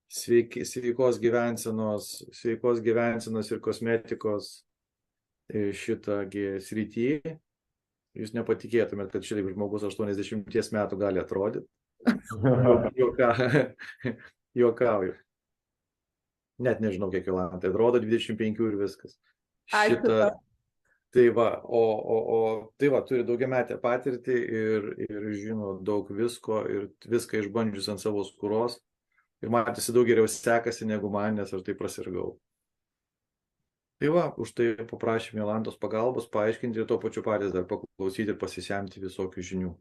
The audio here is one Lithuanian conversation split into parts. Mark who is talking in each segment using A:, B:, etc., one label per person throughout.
A: sveikos gyvensenos ir kosmetikos šitągi srity. Jūs nepatikėtumėt, kad šitaip žmogus 80 metų gali atrodyti. Juokauju. Net nežinau, kiek Jolanta. Atrodo 25 ir viskas. Tai va, tai va, turi daugiametę patirtį ir žino daug visko ir viską išbandžius ant savo skūros. Ir matėsi daug geriau sekasi negu man, nes aš tai prasirgau. Tai va, už tai paprašėme Jolantos pagalbos, paaiškinti ir tuo pačiu patys dar paklausyti ir pasisemti visokių žinių.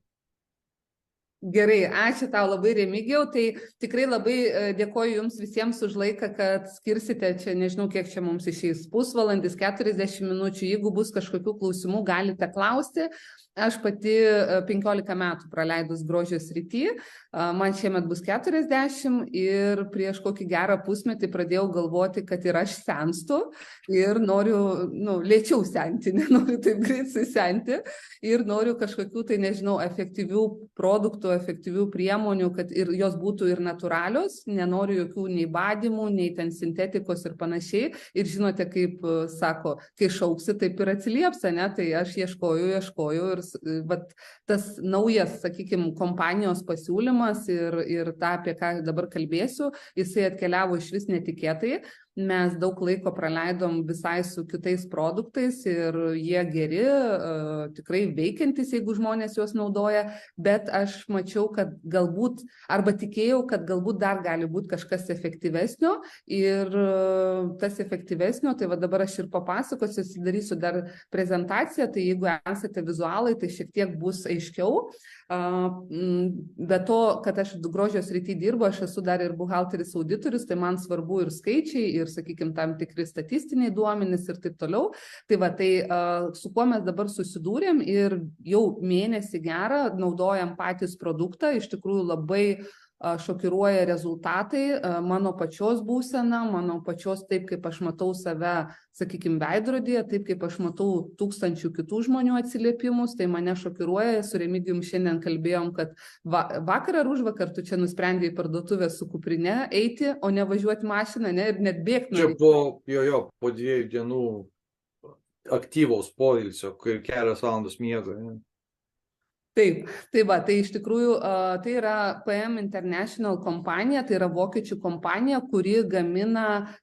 B: Gerai, ačiū tau labai, Remigijau. Tai tikrai labai dėkoju Jums visiems už laiką, kad skirsite čia, nežinau, kiek čia mums išeis, pusvalandis, 40 minučių. Jeigu bus kažkokių klausimų, galite klausti. Aš pati 15 metų praleidus grožio srity, man šiemet bus 40 ir prieš kokį gerą pusmetį pradėjau galvoti, kad ir aš senstu ir noriu, lėčiau senti, nenoriu taip greit susenti ir noriu kažkokių, tai nežinau, efektyvių produktų, efektyvių priemonių, kad ir jos būtų ir natūralios, nenoriu jokių nei badymų, nei ten sintetikos ir panašiai. Ir žinote, kaip sako, kai šauksi, taip ir atsilieps, ne? Tai aš ieškoju ir vat, tas naujas, sakykime, kompanijos pasiūlymas ir tą, apie ką dabar kalbėsiu, jisai atkeliavo iš vis netikėtai. Mes daug laiko praleidom visai su kitais produktais ir jie geri, tikrai veikiantis, jeigu žmonės juos naudoja, bet aš mačiau, kad galbūt, arba tikėjau, kad galbūt dar gali būti kažkas efektyvesnio ir tas efektyvesnio, tai va dabar aš ir papasakosiu, darysiu dar prezentaciją, tai jeigu esate vizualai, tai šiek tiek bus aiškiau. Be to, kad aš grožio srity dirbu, aš esu dar ir buhalteris auditorius, tai man svarbu ir skaičiai, ir, sakykime, tam tikri statistiniai duomenys ir taip toliau. Tai va, tai su kuo mes dabar susidūrėm ir jau mėnesį gerą naudojam patys produktą, iš tikrųjų labai šokiruoja rezultatai, mano pačios būsena, mano pačios taip, kaip aš matau save, sakykime, veidrodyje, taip, kaip aš matau tūkstančių kitų žmonių atsiliepimus, tai mane šokiruoja. Su Remigijum šiandien kalbėjom, kad vakar ar užvakar tu čia nusprendėjai į parduotuvę su kuprine eiti, o ne važiuoti mašiną, ne, ir net bėgti.
A: Čia po 2 dienų aktyvaus poilsio, kai 4 valandos miego. Ne?
B: Taip, tai va, tai iš tikrųjų tai yra PM International kompanija, tai yra vokiečių kompanija, kuri gamina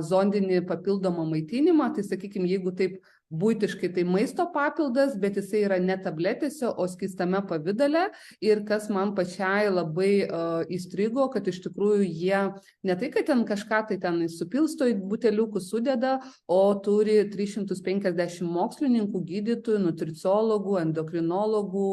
B: zondinį papildomą maitinimą, tai sakykime, jeigu taip buitiškai tai maisto papildas, bet jisai yra ne tabletėse, o skystame pavidale ir kas man pačiai labai įstrigo, kad iš tikrųjų jie ne tai, kad ten kažką tai ten supilsto į buteliukus sudeda, o turi 350 mokslininkų, gydytojų, nutriciologų, endokrinologų,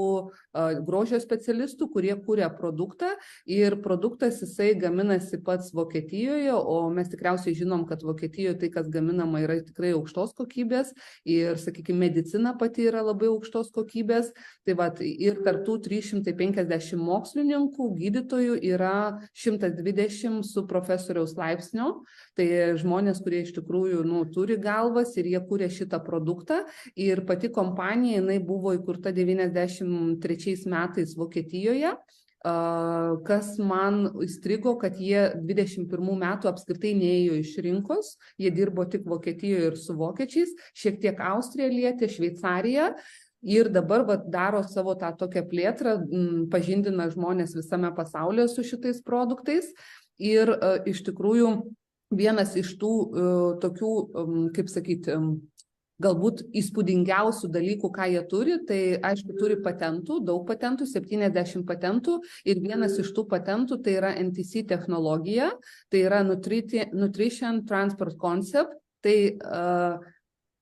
B: grožio specialistų, kurie kūrė produktą ir produktas jisai gaminasi pats Vokietijoje, o mes tikriausiai žinom, kad Vokietijoje tai, kas gaminama, yra tikrai aukštos kokybės ir, sakykime, medicina pati yra labai aukštos kokybės. Tai va, ir tarptų 350 mokslininkų, gydytojų yra 120 su profesoriaus laipsnio. Tai žmonės, kurie iš tikrųjų turi galvas ir jie kūrė šitą produktą. Ir pati kompanija, jinai buvo įkurta 93 metais Vokietijoje. Kas man įstrigo, kad jie 21 metų apskritai neėjo iš rinkos, jie dirbo tik Vokietijoje ir su vokiečiais, šiek tiek Austrija lietė, Šveicarija ir dabar daro savo tą tokią plėtrą, pažindina žmonės visame pasaulyje su šitais produktais ir iš tikrųjų vienas iš tų tokių, kaip sakyti, galbūt įspūdingiausių dalykų, ką jie turi, tai aišku turi patentų, daug patentų, 70 patentų ir vienas iš tų patentų tai yra NTC technologija, tai yra Nutrition Transport Concept, tai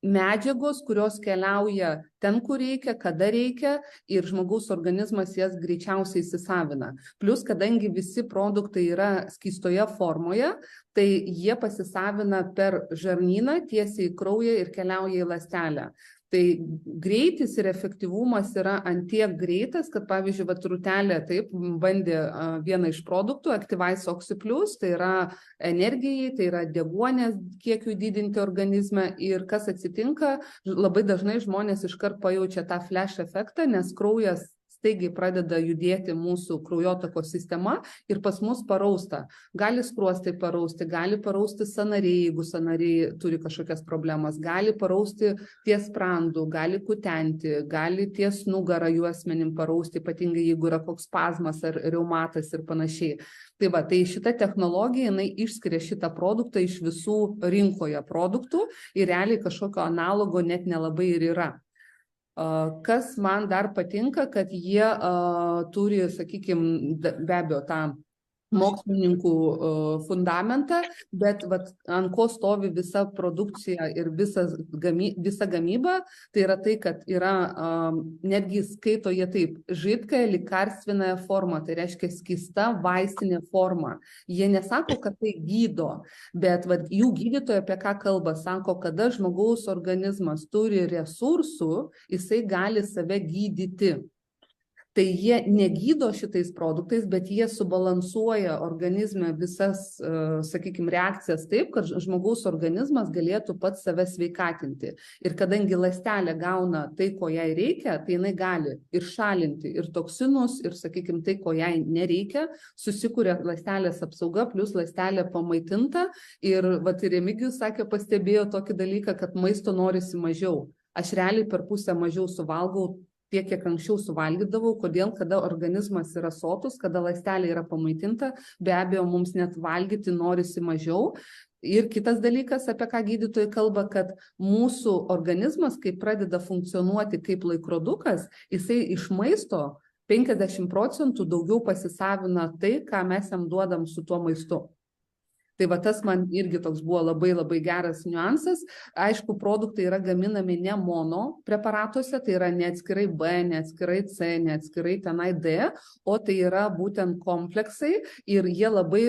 B: medžiagos, kurios keliauja ten, kur reikia, kada reikia ir žmogaus organizmas jas greičiausiai įsisavina. Plus, kadangi visi produktai yra skystoje formoje, tai jie pasisavina per žarnyną tiesiai į kraują ir keliauja į ląstelę. Tai greitis ir efektyvumas yra ant tiek greitas, kad pavyzdžiui, Rūtelė taip bandė vieną iš produktų, Activize Oxy Plus, tai yra energijai, tai yra deguonies kiekiui didinti organizme ir kas atsitinka, labai dažnai žmonės iškart pajaučia tą flash efektą, nes kraujas staigiai pradeda judėti mūsų kraujotakos sistema ir pas mus parausta. Gali skruostai parausti, gali parausti sąnariai, jeigu sąnariai turi kažkokias problemas, gali parausti ties sprandu, gali kutenti, gali ties nugarą juosmenim parausti, ypatingai jeigu yra koks spazmas ar reumatas ir panašiai. Tai va, tai šita technologija, jinai išskiria šitą produktą iš visų rinkoje produktų ir realiai kažkokio analogo net nelabai ir yra. Kas man dar patinka, kad jie turi, sakykime, be abejo, tą mokslininkų fundamentą, bet vat, ant ko stovi visa produkcija ir visa gamyba, tai yra tai, kad yra, netgi skaito jie taip, žydkąją likarstvinąją formą, tai reiškia skista vaistinė forma. Jie nesako, kad tai gydo, bet vat, jų gydytojai apie ką kalba, sako, kada žmogaus organizmas turi resursų, jisai gali save gydyti. Tai jie negydo šitais produktais, bet jie subalansuoja organizme visas, sakykime, reakcijas taip, kad žmogaus organizmas galėtų pats save sveikatinti. Ir kadangi ląstelė gauna tai, ko jai reikia, tai jinai gali ir šalinti ir toksinus, ir, sakykime, tai, ko jai nereikia, susikuria ląstelės apsauga, plus ląstelė pamaitinta. Ir vat ir Remigijus sakė, pastebėjo tokį dalyką, kad maisto norisi mažiau. Aš realiai per pusę mažiau suvalgau tiek, kiek anksčiau suvalgydavau, kodėl, kada organizmas yra sotus, kada ląstelė yra pamaitinta, be abejo, mums net valgyti norisi mažiau. Ir kitas dalykas, apie ką gydytojai kalba, kad mūsų organizmas, kai pradeda funkcionuoti kaip laikrodukas, jisai iš maisto 50% daugiau pasisavina tai, ką mes jam duodam su tuo maistu. Tai va tas man irgi toks buvo labai geras niuansas. Aišku, produktai yra gaminami ne mono preparatuose, tai yra ne atskirai B, ne atskirai C, ne atskirai tenai D, o tai yra būtent kompleksai ir jie labai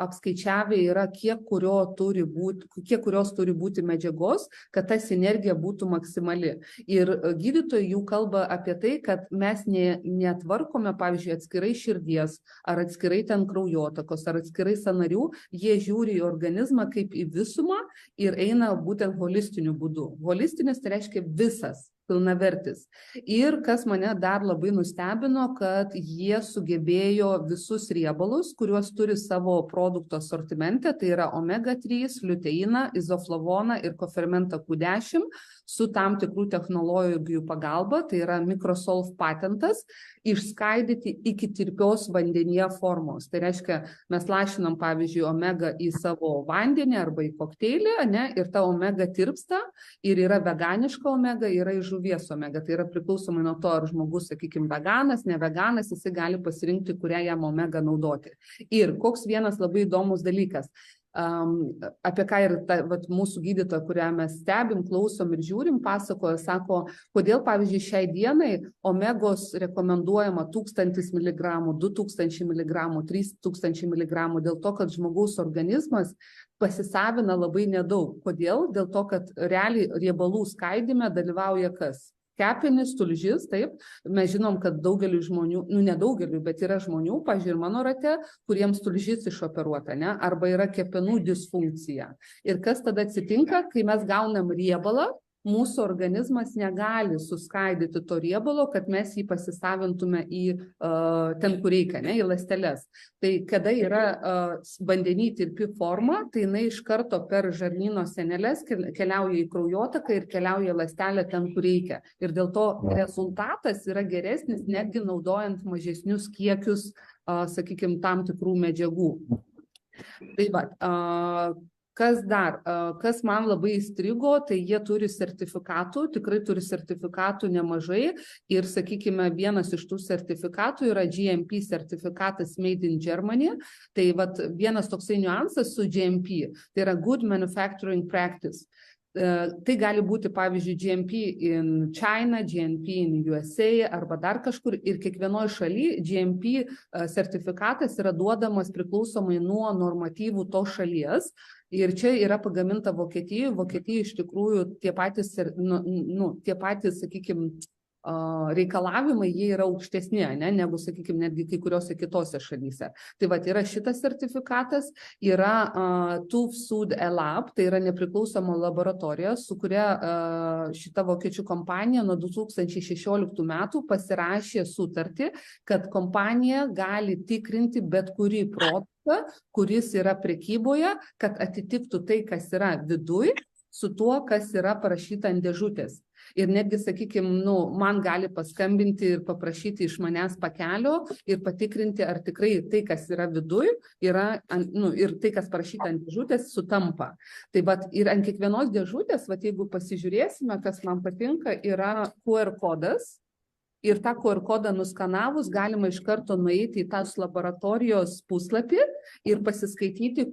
B: apskaičiavę yra, kiek kurios turi būti medžiagos, kad ta sinergija būtų maksimali. Ir gydytojai jų kalba apie tai, kad mes netvarkome, pavyzdžiui, atskirai širdies, ar atskirai ten kraujotakos, ar atskirai sąnarių, jie žiūri į organizmą kaip į visumą ir eina būtent holistiniu būdu. Holistinis tai reiškia visas, pilnavertis. Ir kas mane dar labai nustebino, kad jie sugebėjo visus riebalus, kuriuos turi savo produkto asortimente, tai yra omega-3, liuteiną, izoflavoną ir kofermentą Q10, su tam tikrų technologijų pagalba, tai yra Microsolve patentas, išskaidyti iki tirpios vandenyje formos. Tai reiškia, mes lašinam, pavyzdžiui, omega į savo vandenį arba į kokteilį, ne, ir ta omega tirpsta ir yra veganiška omega, yra iš žuvies omega. Tai yra priklausomai nuo to, ar žmogus, sakykime, veganas, ne veganas, jisai gali pasirinkti, kurią jam omega naudoti. Ir koks vienas labai įdomus dalykas, apie ką ir mūsų gydytoja, kurią mes stebim, klausom ir žiūrim, pasakoja, sako, kodėl, pavyzdžiui, šiai dienai omegos rekomenduojama 1000 mg, 2000 mg, 3000 mg, dėl to, kad žmogaus organizmas pasisavina labai nedaug. Kodėl? Dėl to, kad realiai riebalų skaidyme dalyvauja kas? Kepenys, tulžis, taip, mes žinom, kad daugeliu žmonių, nedaugeliu, bet yra žmonių, pavyzdžiui, ir mano rate, kuriems tulžis išoperuota, ne, arba yra kepenų disfunkcija. Ir kas tada atsitinka, kai mes gaunam riebalą, mūsų organizmas negali suskaidyti to riebalo, kad mes jį pasisavintume į ten, kur reikia, ne, į ląsteles. Tai kada yra vandeny tirpi forma, tai jinai iš karto per žarnyno sieneles keliauja į kraujotaką ir keliauja į ląstelę ten, kur reikia. Ir dėl to rezultatas yra geresnis, netgi naudojant mažesnius kiekius, sakykime, tam tikrų medžiagų. Tai va, kas dar, kas man labai įstrigo, tai jie turi sertifikatų, tikrai turi sertifikatų nemažai ir, sakykime, vienas iš tų sertifikatų yra GMP sertifikatas Made in Germany. Tai vat, vienas toksai niuansas su GMP, tai yra Good Manufacturing Practice. Tai gali būti, pavyzdžiui, GMP in China, GMP in USA arba dar kažkur ir kiekvienoje šalyje GMP sertifikatas yra duodamas priklausomai nuo normatyvų tos šalies. Ir čia yra pagaminta Vokietijoje. Vokietijoje iš tikrųjų tie patys, sakykime, reikalavimai jie yra aukštesni, ne, negu, sakykime, netgi kai kuriuose kitose šalyse. Tai vat yra šitas sertifikatas, yra TÜV Sud Lab, tai yra nepriklausoma laboratorija, su kuria šita vokiečių kompanija nuo 2016 metų pasirašė sutartį, kad kompanija gali tikrinti bet kurį produktą, kuris yra prekyboje, kad atitiktų tai, kas yra viduj, su tuo, kas yra parašyta ant dėžutės. Ir netgi, sakykime, man gali paskambinti ir paprašyti iš manęs pakelio ir patikrinti, ar tikrai tai, kas yra viduj, yra, ir tai, kas parašyta ant dėžutės, sutampa. Tai ir ant kiekvienos dėžutės, jeigu pasižiūrėsime, kas man patinka, yra QR kodas. Ir tą QR kodą nuskanavus galima iš karto nueiti į tas laboratorijos puslapį ir pasiskaityti,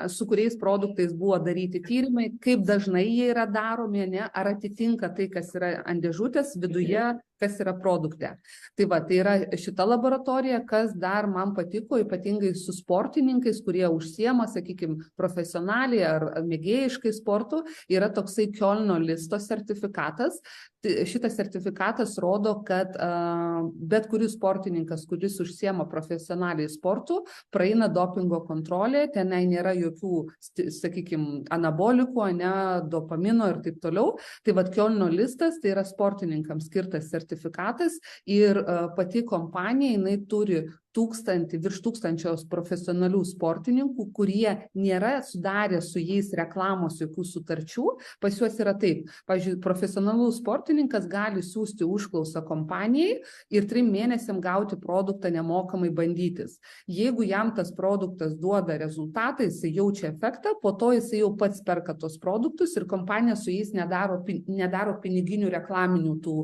B: su kuriais produktais buvo daryti tyrimai, kaip dažnai jie yra daromi, ne, ar atitinka tai, kas yra ant dėžutės viduje, kas yra produkte. Tai yra šita laboratorija, kas dar man patiko, ypatingai su sportininkais, kurie užsiema, sakykime, profesionaliai ar mėgėjiškai sportu, yra toksai Kiolno listo sertifikatas. Šitas sertifikatas rodo, kad bet kuris sportininkas, kuris užsiema profesionaliai sportu, praeina dopingo kontrolę, tenai nėra jokių, sakykime, anabolikų, ne, dopamino ir taip toliau. Tai Kiolno listas, tai yra sportininkams skirtas sertifikatas ir pati kompanija, jinai turi virš 1000 profesionalių sportininkų, kurie nėra sudarę su jais reklamos jokių sutarčių. Pas juos yra taip. Pavyzdžiui, profesionalus sportininkas gali siūsti užklausą kompanijai ir 3 mėnesiam gauti produktą nemokamai bandytis. Jeigu jam tas produktas duoda rezultatą, jis jaučia efektą, po to jis jau pats perka tos produktus ir kompanija su jais nedaro piniginių reklaminių tų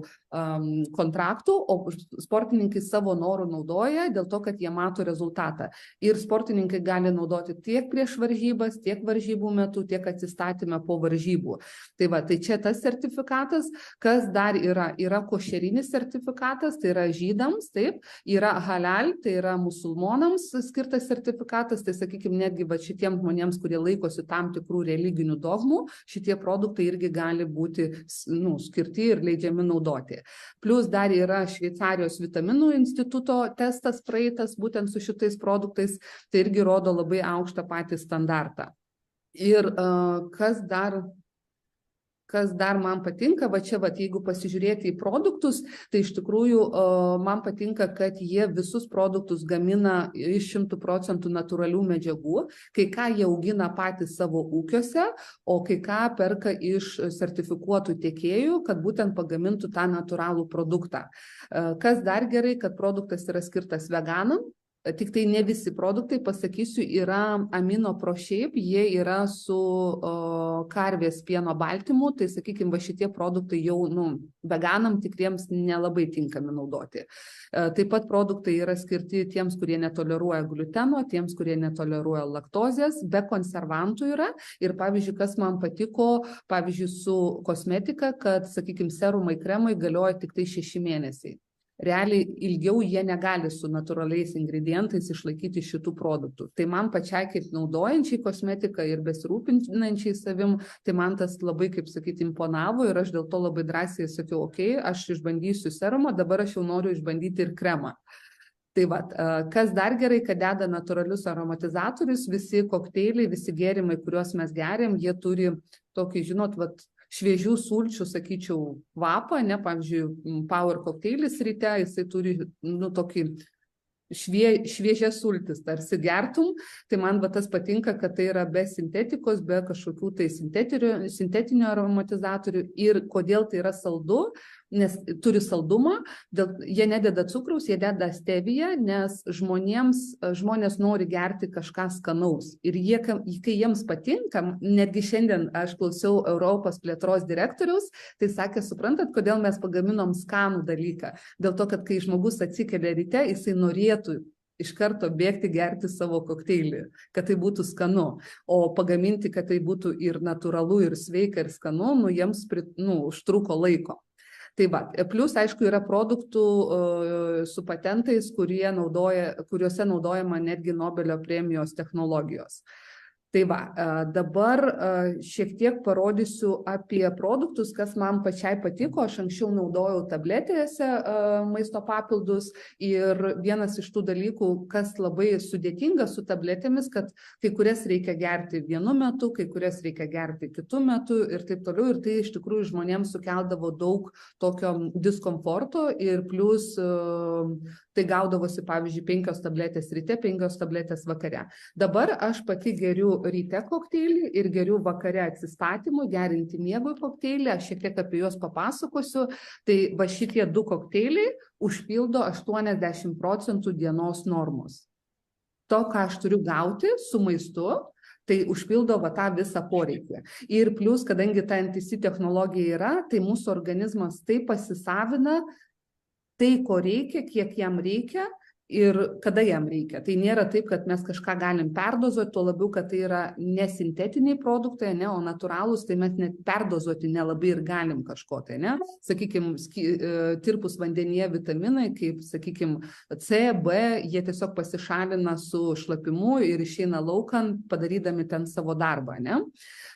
B: kontraktų, o sportininkai savo norų naudoja dėl to, kad jie mato rezultatą. Ir sportininkai gali naudoti tiek prieš varžybas, tiek varžybų metu, tiek atsistatymę po varžybų. Tai čia tas sertifikatas, kas dar yra košerinis sertifikatas, tai yra žydams, taip, yra halal, tai yra musulmonams skirtas sertifikatas, tai sakykime, netgi šitiems žmonėms, kurie laikosi tam tikrų religinių dogmų, šitie produktai irgi gali būti skirti ir leidžiami naudoti. Plus dar yra Šveicarijos vitaminų instituto testas praeitas būtent su šitais produktais, tai irgi rodo labai aukštą patį standartą. Ir kas dar man patinka, jeigu pasižiūrėti į produktus, tai iš tikrųjų man patinka, kad jie visus produktus gamina iš 100% natūralių medžiagų, kai ką jie augina patys savo ūkiuose, o kai ką perka iš sertifikuotų tiekėjų, kad būtent pagamintų tą natūralų produktą. Kas dar gerai, kad produktas yra skirtas veganam. Tik tai ne visi produktai, pasakysiu, yra amino proshape, jie yra su karvės pieno baltymu, tai sakykime, šitie produktai jau veganam tikriems nelabai tinkami naudoti. Taip pat produktai yra skirti tiems, kurie netoleruoja gluteno, tiems, kurie netoleruoja laktozės, be konservantų yra. Ir pavyzdžiui, kas man patiko, pavyzdžiui, su kosmetika, kad, sakykime, serumai, kremai galioja tik tai 6 mėnesiai. Realiai ilgiau jie negali su natūraliais ingredientais išlaikyti šitų produktų. Tai man pačiai kaip naudojančiai kosmetiką ir besirūpinančiai savim, tai man tas labai, kaip sakyti, imponavo ir aš dėl to labai drąsiai sakiau, aš išbandysiu serumą, dabar aš jau noriu išbandyti ir kremą. Tai kas dar gerai, kad deda natūralius aromatizatorius, visi kokteiliai, visi gėrimai, kuriuos mes geriam, jie turi tokį, šviežių sulčių, sakyčiau, kvapą, ne, pavyzdžiui, Power kokteilis ryte, jisai turi, tokį šviežias sultis, tarsi gertum, tai man tas patinka, kad tai yra be sintetikos, be kažkokių tai sintetinių aromatizatorių ir kodėl tai yra saldu, nes turi saldumą, jie nededa cukraus, jie deda steviją, nes žmonės nori gerti kažką skanaus. Ir kai jiems patinka, netgi šiandien aš klausiau Europos plėtros direktoriaus, tai sakė, suprantat, kodėl mes pagaminom skanų dalyką. Dėl to, kad kai žmogus atsikelia ryte, jisai norėtų iš karto bėgti gerti savo kokteilį, kad tai būtų skanu. O pagaminti, kad tai būtų ir natūralu, ir sveika, ir skanu, jiems užtruko laiko. Tai plus, aišku, yra produktų su patentais, kuriuose naudojama netgi Nobelio premijos technologijos. Tai va, dabar šiek tiek parodysiu apie produktus, kas man pačiai patiko. Aš anksčiau naudojau tabletėse maisto papildus ir vienas iš tų dalykų, kas labai sudėtinga su tabletėmis, kad kai kurias reikia gerti vienu metu, kai kurias reikia gerti kitu metu ir taip toliau. Ir tai iš tikrųjų žmonėms sukeldavo daug tokio diskomforto ir plus tai gaudavosi, pavyzdžiui, 5 tabletės ryte, 5 tabletės vakare. Dabar aš pati geriu ryte kokteilį ir geriu vakare atsistatymui, gerinti miegui kokteilį, aš šiek tiek apie juos papasakosiu. Tai va šitie 2 kokteiliai užpildo 80% dienos normos. To, ką aš turiu gauti su maistu, tai užpildo va tą visą poreikį. Ir plus, kadangi ta NTC technologija yra, tai mūsų organizmas taip pasisavina tai, ko reikia, kiek jam reikia ir kada jam reikia. Tai nėra taip, kad mes kažką galim perdozuoti, tuo labiau, kad tai yra nesintetiniai produktai, ne, o natūralūs, tai mes net perdozuoti nelabai ir galim kažko. Tai, ne? Sakykime, tirpus vandenyje vitaminai, kaip, sakykime, C, B, jie tiesiog pasišalina su šlapimu ir išeina laukan, padarydami ten savo darbą. Ne?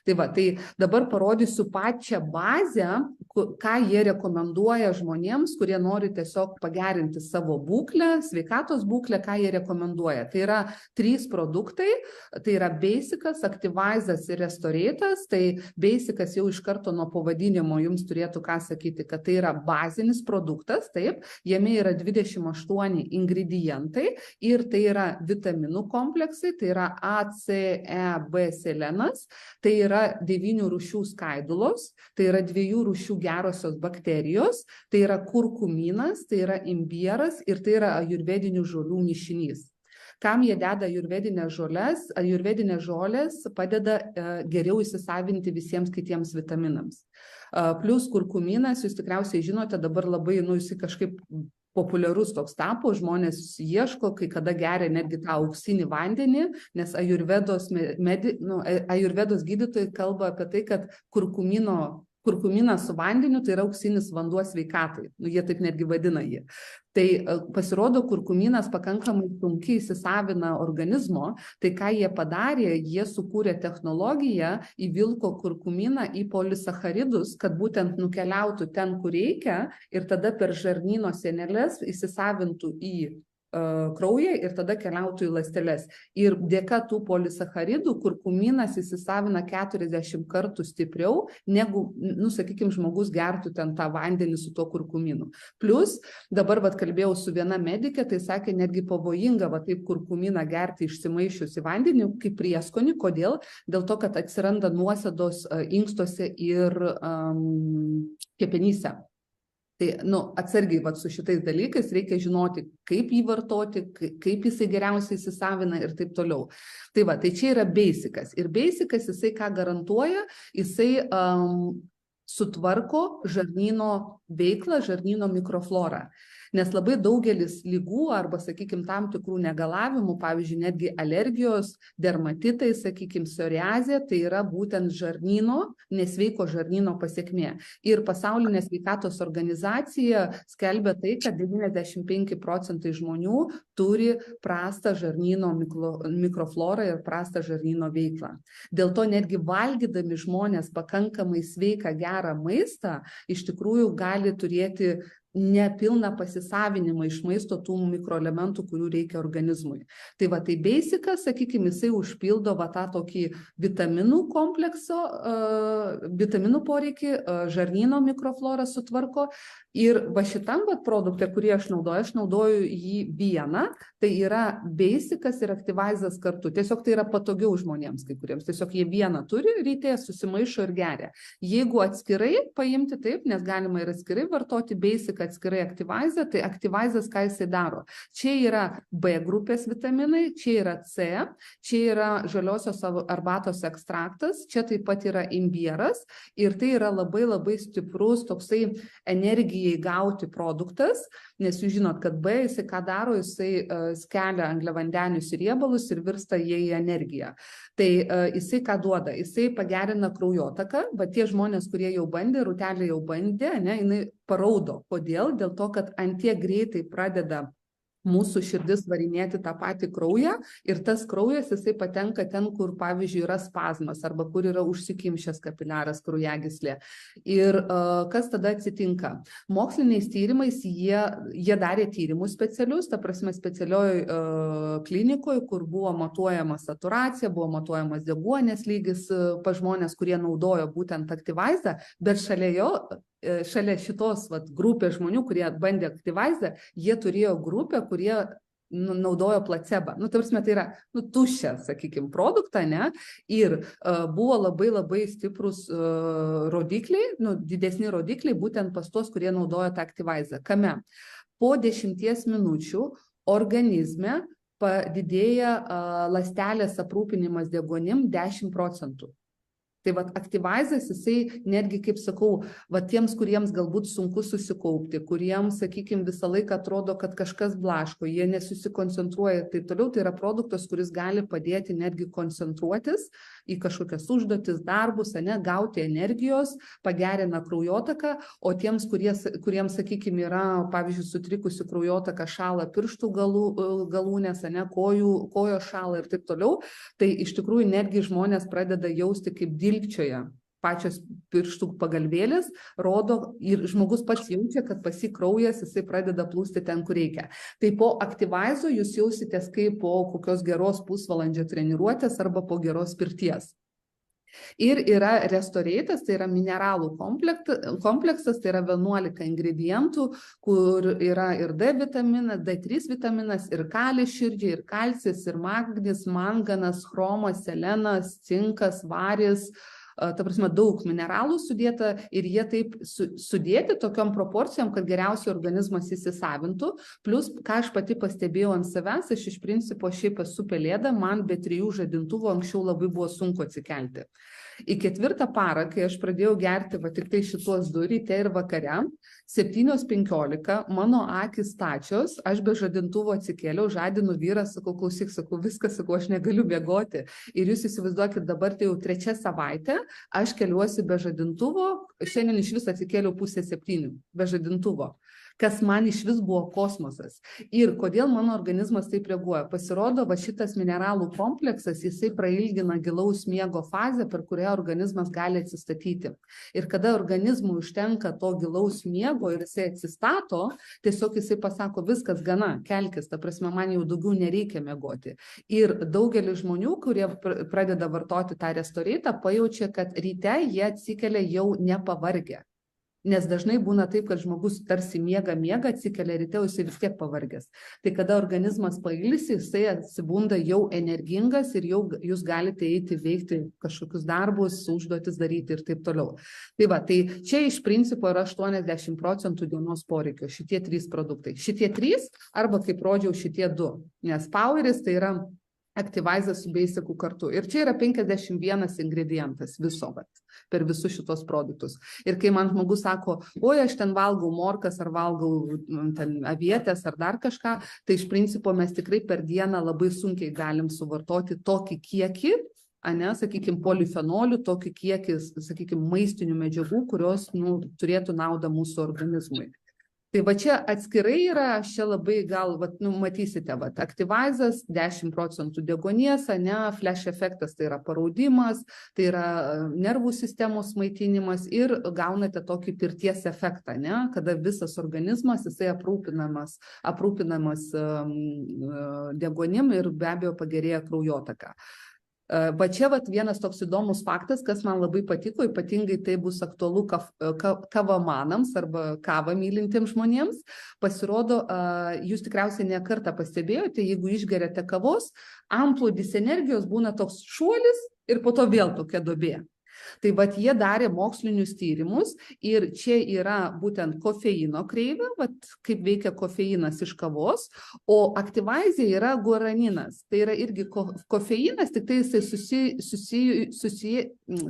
B: Tai va, tai dabar parodysiu pačią bazę, ką jie rekomenduoja žmonėms, kurie nori tiesiog pagerinti savo būklę, sveikatos būklę, ką jie rekomenduoja. Tai yra 3 produktai, tai yra Basicas, Activizas ir Restoratas. Tai Basicas jau iš karto nuo pavadinimo jums turėtų ką sakyti, kad tai yra bazinis produktas, taip, jame yra 28 ingredientai ir tai yra vitaminų kompleksai, tai yra A, C, E, B selenas, tai yra 9 rūšių skaidulos, tai yra 2 rūšių gerosios bakterijos, tai yra kurkuminas, tai yra imbieras ir tai yra ajurvedinių žolių mišinys. Kam jie deda ajurvedinės žolės? Ajurvedinės žolės padeda geriau įsisavinti visiems kitiems vitaminams. Plus kurkuminas, jūs tikriausiai žinote, dabar labai, jis kažkaip populiarus toks tapo, žmonės ieško, kai kada geria netgi tą auksinį vandenį, nes ajurvedos gydytojai kalba apie tai, kad kurkuminas su vandeniu tai yra auksinis vanduo sveikatai. Jie taip netgi vadina jį. Tai pasirodo, kurkuminas pakankamai sunkiai įsisavina organizmo, tai ką jie padarė, jie sukūrė technologiją, įvilko kurkuminą į polisacharidus, kad būtent nukeliautų ten, kur reikia ir tada per žarnyno sieneles įsisavintų į kraują ir tada keliautų į ląsteles. Ir dėka tų polisacharidų kurkuminas įsisavina 40 kartų stipriau, negu, sakykime, žmogus gertų ten tą vandenį su tuo kurkuminu. Plus, dabar kalbėjau su viena medikė, tai sakė, netgi pavojinga taip kurkuminą gerti išsimaišius į vandenį kaip prieskonį. Kodėl? Dėl to, kad atsiranda nuosėdos inkstuose ir kepenyse. Tai atsargiai su šitais dalykais reikia žinoti, kaip jį vartoti, kaip jisai geriausiai įsisavina ir taip toliau. Tai čia yra Basicas. Ir Basicas jisai ką garantuoja, jisai sutvarko žarnyno veiklą, žarnyno mikroflorą. Nes labai daugelis ligų arba, sakykime, tam tikrų negalavimų, pavyzdžiui, netgi alergijos, dermatitai, sakykime, psoriazė, tai yra būtent žarnyno, nesveiko žarnyno pasekmė. Ir Pasaulinė sveikatos organizacija skelbia tai, kad 95% žmonių turi prastą žarnyno mikroflorą ir prastą žarnyno veiklą. Dėl to netgi valgydami žmonės pakankamai sveiką, gerą maistą, iš tikrųjų gali turėti nepilną pasisavinimą iš maisto tų mikroelementų, kurių reikia organizmui. Tai Basicas, sakykime, jisai užpildo tą tokį vitaminų komplekso, vitaminų poreikį, žarnyno mikroflorą sutvarko. Ir šitam produktą, kurį aš naudoju jį vieną, tai yra Basicas ir Activizas kartu. Tiesiog tai yra patogiau žmonėms kai kuriems. Tiesiog jie vieną turi, ryte susimaišo ir geria. Jeigu atskirai paimti taip, nes galima ir atskirai vartoti Basic, atskirai Activizą, tai Activizas ką jisai daro? Čia yra B grupės vitaminai, čia yra C, čia yra žaliosios arbatos ekstraktas, čia taip pat yra imbieras ir tai yra labai labai stiprus toksai energijai gauti produktas, nes jūs žinot, kad B jisai ką daro, jisai skelia angliavandenius ir riebalus ir virsta jie į energiją. Tai jisai ką duoda? Jisai pagerina kraujotaką, tie žmonės, kurie jau bandė, Rūtelė jau bandė, jinai paraudo. Kodėl? Dėl to, kad ant tiek greitai pradeda mūsų širdis varinėti tą patį kraują ir tas kraujas jisai patenka ten, kur, pavyzdžiui, yra spazmas arba kur yra užsikimšęs kapiliaras kraujagyslė. Ir kas tada atsitinka? Moksliniais tyrimais jie darė tyrimus specialius, ta prasme specialioj klinikoje, kur buvo matuojama saturacija, buvo matuojamas deguonies lygis pas žmonės, kurie naudojo būtent Activizą, bet šalia šitos grupės žmonių, kurie bandė Activizą, jie turėjo grupę, kurie naudojo placebą. Tarsi tai yra tuščią, sakykime, produktą, ne? Ir buvo labai stiprus rodikliai, didesni rodikliai būtent pas tos, kurie naudojo tą Activizą. Kame? Po 10 minučių organizme padidėja ląstelės aprūpinimas deguonim 10%. Tai Activizas, jisai netgi, kaip sakau, tiems, kuriems galbūt sunku susikaupti, kuriems, sakykime, visą laiką atrodo, kad kažkas blaško, jie nesusikoncentruoja ir taip toliau, tai yra produktas, kuris gali padėti netgi koncentruotis į kažkokias užduotis, darbus, gauti energijos, pagerina kraujotaką, o tiems, kuriems, sakykime, yra, pavyzdžiui, sutrikusi kraujotaka, šąla pirštų galūnės, kojos šąla ir taip toliau, tai iš tikrųjų netgi žmonės pradeda jausti kaip dilgčioje. Pačios pirštų pagalvėlės rodo ir žmogus pats jaučia, kad pas jį kraujas, jisai pradeda plūsti ten, kur reikia. Tai po Activizo jūs jausitės kaip po kokios geros pusvalandžio treniruotės arba po geros pirties. Ir yra Restorate'as, tai yra mineralų kompleksas, tai yra 11 ingredientų, kur yra ir D vitaminas, D3 vitaminas, ir kalis širdžiai, ir kalcis, ir magnis, manganas, chromas, selenas, cinkas, varis, ta prasme, daug mineralų sudėta ir jie taip sudėti tokiom proporcijom, kad geriausiai organizmas įsisavintų. Plus, ką aš pati pastebėjau ant savęs, aš iš principo šiaip esu pelėda, man be 3 žadintuvų anksčiau labai buvo sunku atsikelti. Į 4. parą, kai aš pradėjau gerti tik tai šitos 2 ryte ir vakare, 7:15, mano akys stačios, aš be žadintuvo atsikėliau, žadinu vyrą, sakau, klausyk, sakau, viskas, sakau, aš negaliu miegoti. Ir jūs įsivaizduokit, dabar tai jau 3 savaitė, aš keliuosi be žadintuvo, šiandien iš vis atsikėliau 6:30 be žadintuvo, kas man iš vis buvo kosmosas. Ir kodėl mano organizmas taip reaguoja? Pasirodo, šitas mineralų kompleksas, jisai prailgina gilaus miego fazę, per kurią organizmas gali atsistatyti. Ir kada organizmui užtenka to gilaus miego ir jisai atsistato, tiesiog jisai pasako, viskas gana, kelkis, ta prasme, man jau daugiau nereikia miegoti. Ir daugelis žmonių, kurie pradeda vartoti tą Restorate'ą, pajaučia, kad ryte jie atsikelia jau nepavargę. Nes dažnai būna taip, kad žmogus tarsi miega, atsikelia ryte, jisai vis tiek pavargęs. Tai kada organizmas pailsi, jisai atsibunda jau energingas ir jau jūs galite eiti veikti kažkokius darbus, užduotis daryti ir taip toliau. Tai čia iš principo yra 80% dienos poreikio, šitie 3 produktai. Šitie 3 arba, kaip rodžiau, šitie 2. Nes Poweris tai yra Activizas su Basic'u kartu. Ir čia yra 51 ingredientas viso, per visus šitos produktus. Ir kai man žmogus sako, oi, aš ten valgau morkas, ar valgau ten avietės, ar dar kažką, tai iš principo mes tikrai per dieną labai sunkiai galim suvartoti tokį kiekį, sakykime, polifenolių, tokį kiekį, sakykime, maistinių medžiagų, kurios turėtų naudą mūsų organizmui. Tai čia atskirai yra, čia labai gal, matysite, Activizas, 10% deguonies, flash efektas, tai yra paraudimas, tai yra nervų sistemos maitinimas ir gaunate tokį pirties efektą, kada visas organizmas, jisai aprūpinamas deguonim ir be abejo pagerėja kraujotaka. Va čia vienas toks įdomus faktas, kas man labai patiko, ypatingai tai bus aktualu kavamanams arba kavą mylintiems žmonėms. Pasirodo, jūs tikriausiai ne kartą pastebėjote, jeigu išgeriate kavos, antplūdis energijos būna toks šuolis ir po to vėl tokia duobė. Tai jie darė mokslinius tyrimus ir čia yra būtent kofeino kreivė, kaip veikia kofeinas iš kavos, o Activize yra guaraninas. Tai yra irgi kofeinas, tik tai jisai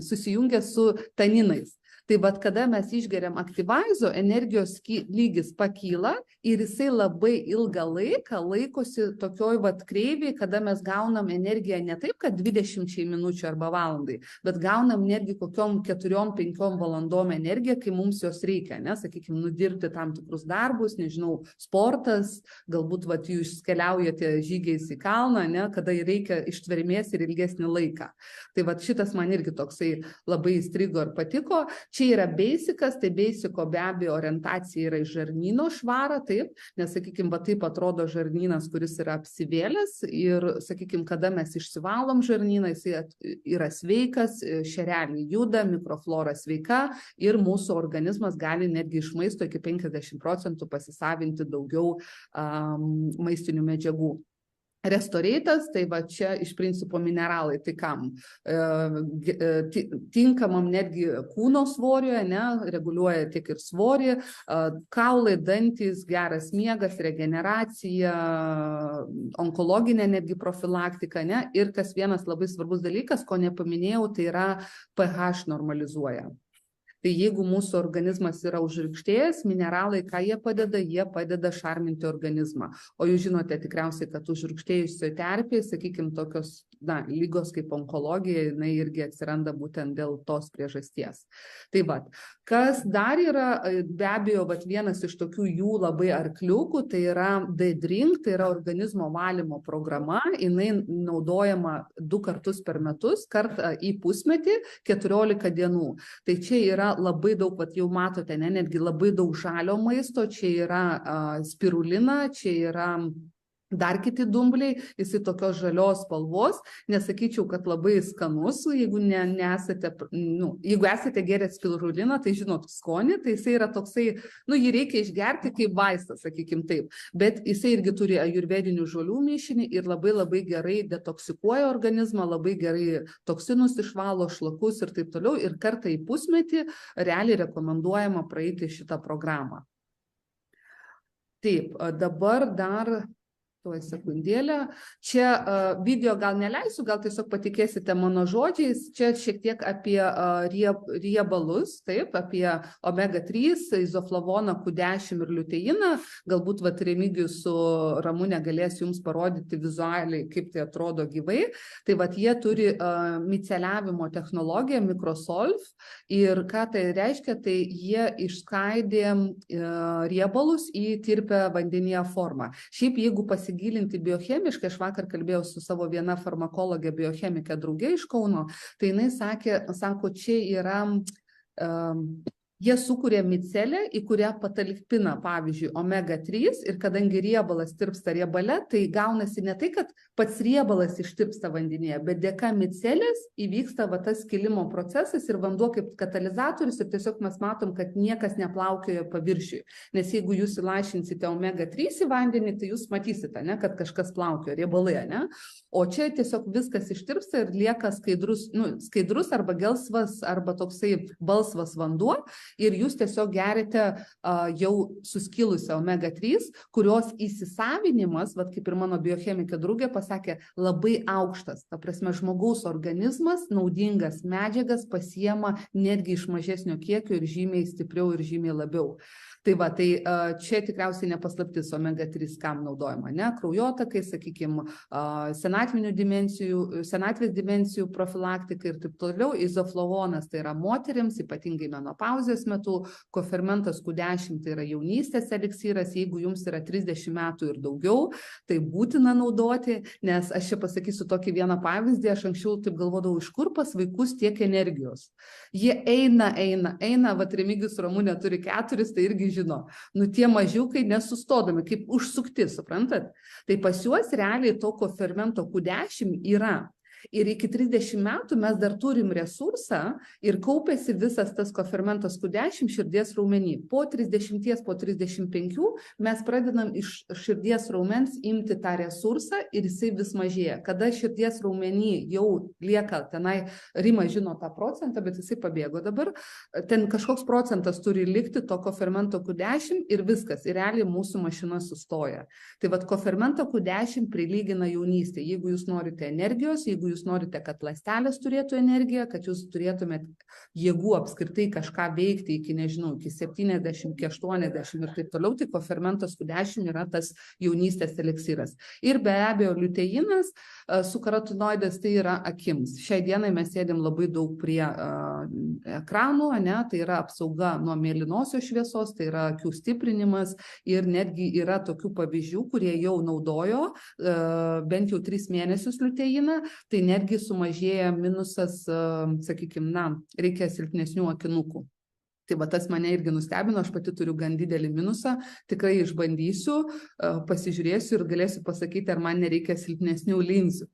B: susijungia su taninais. Tai vat, kada mes išgeriam Activaizo, energijos lygis pakyla ir jisai labai ilgą laiką laikosi tokioj vat kreiviai, kada mes gaunam energiją ne taip, kad 20 minučių arba valandai, bet gaunam netgi kokiom 4-5 valandom energiją, kai mums jos reikia, ne, sakykime, nudirbti tam tikrus darbus, nežinau, sportas, galbūt vat, jūs keliaujate žygiais į kalną, ne, kada reikia ištvermės ir ilgesnį laiką. Tai vat šitas man irgi toksai labai įstrigo ir patiko. Čia yra basicas, tai basico be abejo orientacija yra į žarnyno švarą, taip, nes, sakykime, va taip atrodo žarnynas, kuris yra apsivėlęs ir, sakykime, kada mes išsivalom žarnyną, jisai yra sveikas, šereliai juda, mikroflora sveika ir mūsų organizmas gali netgi iš maisto iki 50% pasisavinti daugiau maistinių medžiagų. Restoreitas, tai va čia iš principo mineralai, tai kam? Tinkamam netgi kūno svoriuje, ne, reguliuoja tiek ir svorį, kaulai, dantys, geras miegas, regeneracija, onkologinė netgi profilaktika, ne, ir kas vienas labai svarbus dalykas, ko nepaminėjau, tai yra pH normalizuoja. Tai jeigu mūsų organizmas yra užrikštėjęs, mineralai, ką jie padeda šarminti organizmą. O jūs žinote tikriausiai, kad užrikštėjusioje terpėje, sakykime, tokios lygos kaip onkologija, jinai irgi atsiranda būtent dėl tos priežasties. Tai va, kas dar yra, be abejo, vienas iš tokių jų labai arkliukų, tai yra D-Drink, tai yra organizmo valymo programa, jinai naudojama 2 kartus per metus, kartą į pusmetį, 14 dienų. Tai čia yra labai daug, jau matote, ne, netgi labai daug žalio maisto, čia yra spirulina, čia yra dar kiti dumbliai, jisai tokios žalios spalvos, nesakyčiau, kad labai skanus, jeigu jeigu esate gėrę spiruliną, tai žinot skonį, tai jisai yra toksai, jį reikia išgerti kaip vaistas, sakykim taip, bet jisai irgi turi ajurvedinių žolių mišinį ir labai gerai detoksikuoja organizmą, labai gerai toksinus išvalo, šlakus ir taip toliau, ir kartą į pusmetį realiai rekomenduojama praeiti šitą programą. Taip, dabar dar tuoj sekundėlę. Čia video gal neleisiu, gal tiesiog patikėsite mano žodžiais. Čia šiek tiek apie riebalus, taip, apie omega-3, izoflavoną, Q10 ir liuteiną. Galbūt Remigijus su Ramūne galės jums parodyti vizualiai, kaip tai atrodo gyvai. Tai jie turi miceliavimo technologiją, Microsolve. Ir ką tai reiškia, tai jie išskaidė riebalus į tirpią vandenyje formą. Šiaip jeigu pasigilinti biochemiškai, aš vakar kalbėjau su savo viena farmakologė biochemikė draugė iš Kauno, tai jinai sako, čia yra, jie sukuria micelę, į kurią patalpina, pavyzdžiui, omega-3 ir kadangi riebalas tirpsta riebale, tai gaunasi ne tai, kad pats riebalas ištirpsta vandenyje, bet dėka micelės įvyksta tas skilimo procesas ir vanduo kaip katalizatorius ir tiesiog mes matom, kad niekas neplaukioja paviršiui. Nes jeigu jūs įlašinsite omega-3 į vandenį, tai jūs matysite, ne, kad kažkas plaukioja riebalai, ne? O čia tiesiog viskas ištirpsta ir lieka skaidrus arba gelsvas arba toksai balsvas vanduo. Ir jūs tiesiog gerite jau suskilusią omega-3, kurios įsisavinimas, kaip ir mano biochemikė draugė pasakė, labai aukštas. Ta prasme, žmogaus organizmas naudingas medžiagas pasiema netgi iš mažesnio kiekio ir žymiai stipriau ir žymiai labiau. Tai čia tikriausiai nepaslaptis omega-3 kam naudojama, ne? Kraujotakai, sakykime, senatvės dimensijų profilaktikai ir taip toliau. Izoflavonas tai yra moterims, ypatingai menopauzės metu, kofermentas Q10 tai yra jaunystės eliksyras, jeigu jums yra 30 metų ir daugiau, tai būtina naudoti, nes aš čia pasakysiu tokį vieną pavyzdį, aš anksčiau taip galvodavau, iš kur pas vaikus tiek energijos. Jie eina, Remigijus Ramūnė turi 4, tai irgi žino, tie mažiukai nesustodami, kaip užsukti, suprantat? Tai pas juos realiai to kofermento Q10 yra. Ir iki 30 metų mes dar turim resursą ir kaupėsi visas tas kofermentas Q10 širdies raumenį. Po 30, po 35 mes pradedam iš širdies raumens imti tą resursą ir jisai vis mažėja. Kada širdies raumenį jau lieka tenai, Rima žino tą procentą, bet jisai pabėgo dabar, ten kažkoks procentas turi likti to kofermento Q10 ir viskas. Ir realiai mūsų mašina sustoja. Tai kofermento Q10 prilygina jaunystė. Jeigu jūs norite energijos, jeigu jeigu jūs norite, kad ląstelės turėtų energiją, kad jūs turėtumėt jėgų apskritai kažką veikti iki, nežinau, iki 70, iki 80 ir taip toliau, tai kofermentas Q10 yra tas jaunystės eliksiras. Ir be abejo, liuteinas su karotinoidas tai yra akims. Šiai dienai mes sėdėm labai daug prie ekranų, tai yra apsauga nuo mėlynosios šviesos, tai yra akių stiprinimas ir netgi yra tokių pavyzdžių, kurie jau naudojo bent jau 3 mėnesius liuteiną, tai netgi sumažėja minusas, sakykime, reikia silpnesnių akinukų. Tai va, tas mane irgi nustebino, aš pati turiu gan didelį minusą, tikrai išbandysiu, pasižiūrėsiu ir galėsiu pasakyti, ar man nereikia silpnesnių linzių.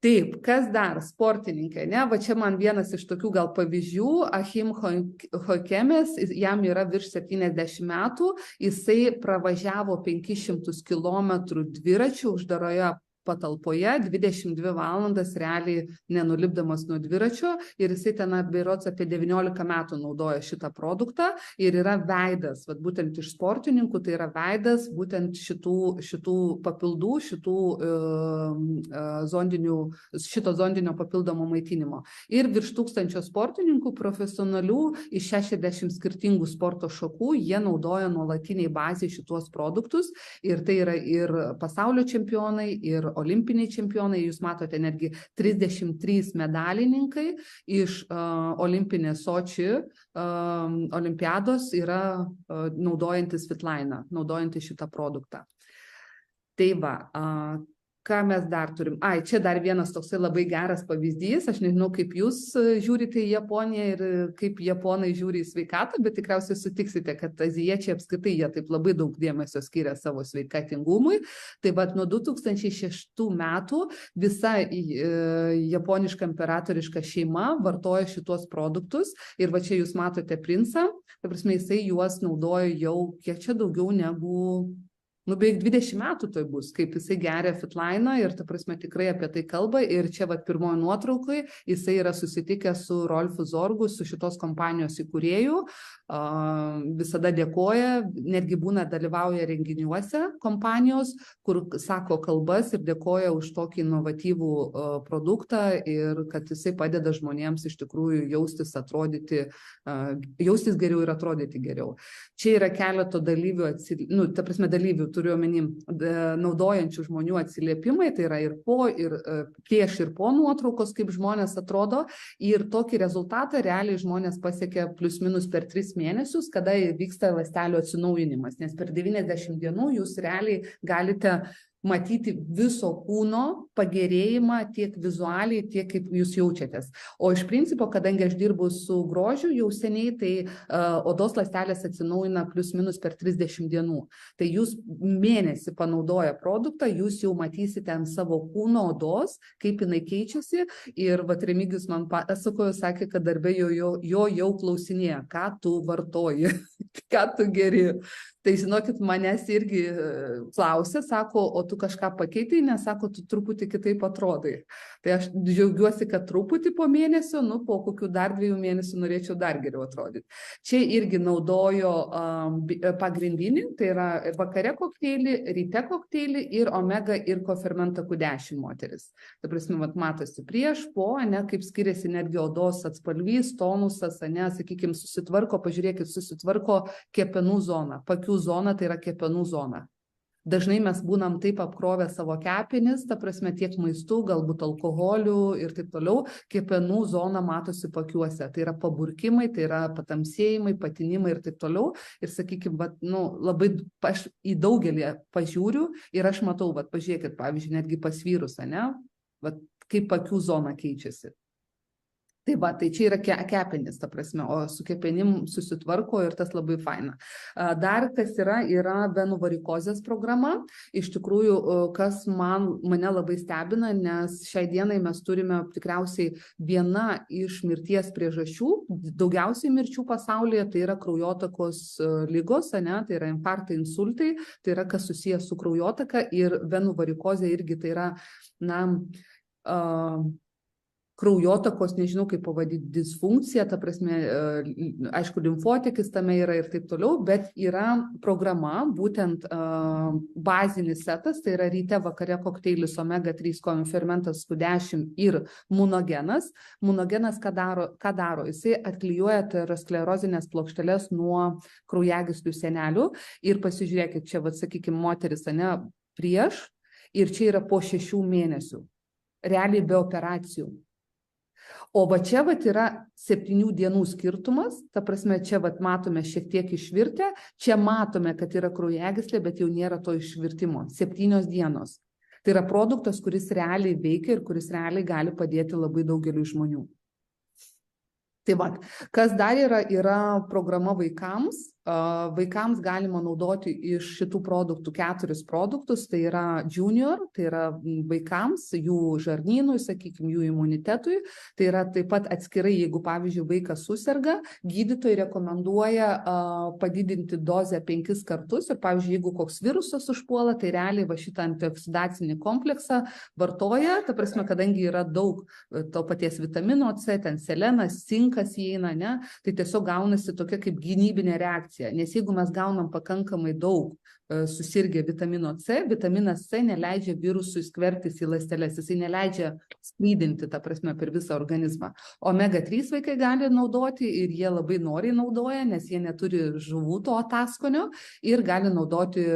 B: Taip, kas dar? Sportininkai, ne? Va čia man vienas iš tokių gal pavyzdžių, Achim Hokemes, jam yra virš 70 metų, jisai pravažiavo 500 km dviračių uždaroje patalpoje 22 valandas realiai nenulipdamas nuo dviračio ir jisai ten berods apie 19 metų naudoja šitą produktą ir yra veidas, vat būtent iš sportininkų, tai yra veidas būtent šitų papildų, šito zondinio papildomo maitinimo. Ir virš 1000 sportininkų profesionalių iš 60 skirtingų sporto šakų, jie naudoja nuolatiniai bazai šituos produktus ir tai yra ir pasaulio čempionai, ir olimpiniai čempionai, jūs matote netgi 33 medalininkai iš olimpinės Soči olimpiados yra naudojantis Fitlainą, naudojantis šitą produktą. Tai va, ką mes dar turim? Čia dar vienas toksai labai geras pavyzdys, aš nežinau, kaip jūs žiūrite į Japoniją ir kaip japonai žiūri į sveikatą, bet tikriausiai sutiksite, kad azijiečiai apskritai jie taip labai daug dėmesio skiria savo sveikatingumui. Tai vat nuo 2006 metų visa japoniška imperatoriška šeima vartoja šitos produktus ir va čia jūs matote princą, ta prasme jisai juos naudoja jau kiek čia daugiau negu beveik 20 metų tai bus, kaip jisai geria Fitlainą ir, ta prasme, tikrai apie tai kalba. Ir čia, vat, pirmoji nuotraukai, jisai yra susitikęs su Rolfu Zorgu, su šitos kompanijos įkūrėju, visada dėkoja, netgi būna dalyvauja renginiuose kompanijos, kur sako kalbas ir dėkoja už tokį inovatyvų produktą ir kad jisai padeda žmonėms iš tikrųjų jaustis geriau ir atrodyti geriau. Čia yra keleto dalyvių, ta prasme dalyvių, turiu omeny naudojančių žmonių atsiliepimai, tai yra ir po, ir prieš, ir po nuotraukos, kaip žmonės atrodo. Ir tokį rezultatą realiai žmonės pasiekia plius minus per 3 mėnesius, kada vyksta ląstelių atsinaujinimas. Nes per 90 dienų jūs realiai galite matyti viso kūno pagerėjimą tiek vizualiai, tiek kaip jūs jaučiatės. O iš principo, kadangi aš dirbu su grožiu jau seniai, tai odos ląstelės atsinaujina plius minus per 30 dienų. Tai jūs mėnesį panaudoję produktą, jūs jau matysite ant savo kūno odos, kaip jinai keičiasi. Ir vat Remigijus man pasakojo, sakė, kad darbė jo jau klausinėja, ką tu vartoji, ką tu geri. Tai žinokit, manęs irgi klausė, sako, o tu kažką pakeitai, nes sako, tu truputį kitaip atrodai. Tai aš džiaugiuosi, kad truputį po mėnesio, po kokių dar 2 mėnesių norėčiau dar geriau atrodyti. Čia irgi naudojo pagrindinį, tai yra vakare kokteilį, ryte kokteilį ir omega ir kofermentą Q10 moteris. Tai prasme, matosi prieš, po, kaip skiriasi netgi odos atspalvys, tonusas, sakykime, susitvarko kepenų zoną, pakių zona, tai yra kepenų zona. Dažnai mes būnam taip apkrovę savo kepenis, ta prasme tiek maistų, galbūt alkoholiu ir taip toliau, kepenų zona matosi pakiuose. Tai yra paburkimai, tai yra patamsėjimai, patinimai ir taip toliau. Ir sakykime, labai aš į daugelį pažiūriu ir aš matau, pažiūrėkit, pavyzdžiui, netgi pas vyrus, kaip pakių zona keičiasi. Tai tai čia yra kepenis, ta prasme, o su kepenim susitvarko ir tas labai faina. Dar kas yra venų varikozės programa. Iš tikrųjų, kas mane labai stebina, nes šiai dienai mes turime tikriausiai viena iš mirties priežasčių, daugiausiai mirčių pasaulyje, tai yra kraujotakos ligos, tai yra infarktai, insultai, tai yra kas susijęs su kraujotaka ir venų varikozė irgi tai yra, kraujotakos, nežinau kaip pavadinti, disfunkcija, ta prasme, aišku, limfotekis tame yra ir taip toliau, bet yra programa, būtent bazinis setas, tai yra ryte vakare kokteilis omega-3 kofermentas Q10 ir munogenas. Munogenas ką daro? Jisai atklijuoja aterosklerozinės plokšteles nuo kraujagyslių sienelių ir pasižiūrėkit, čia, sakykime, moteris, prieš ir čia yra po 6 mėnesių, realiai be operacijų. O va čia yra 7 dienų skirtumas, ta prasme, čia matome šiek tiek išvirtę, čia matome, kad yra kraujagyslė, bet jau nėra to išvirtimo, 7 dienos. Tai yra produktas, kuris realiai veikia ir kuris realiai gali padėti labai daugeliu žmonių. Tai va, kas dar yra programa vaikams. Vaikams galima naudoti iš šitų produktų 4 produktus, tai yra junior, tai yra vaikams, jų žarnynui, sakykime, jų imunitetui, tai yra taip pat atskirai, jeigu, pavyzdžiui, vaikas suserga, gydytojai rekomenduoja padidinti dozę 5 kartus ir, pavyzdžiui, jeigu koks virusas užpuola, tai realiai va šitą antioksidacinį kompleksą vartoja, ta prasme, kadangi yra daug to paties vitamino C, ten selenas, cinkas įeina, ne, tai tiesiog gaunasi tokia kaip gynybinė reakcija. Nes jeigu mes gaunam pakankamai daug susirgę vitamino C, vitaminas C neleidžia virusui skvertis į ląsteles, jisai neleidžia skrydinti, ta prasme, per visą organizmą. Omega-3 vaikai gali naudoti ir jie labai noriai naudoja, nes jie neturi žuvų to ataskonio ir gali naudoti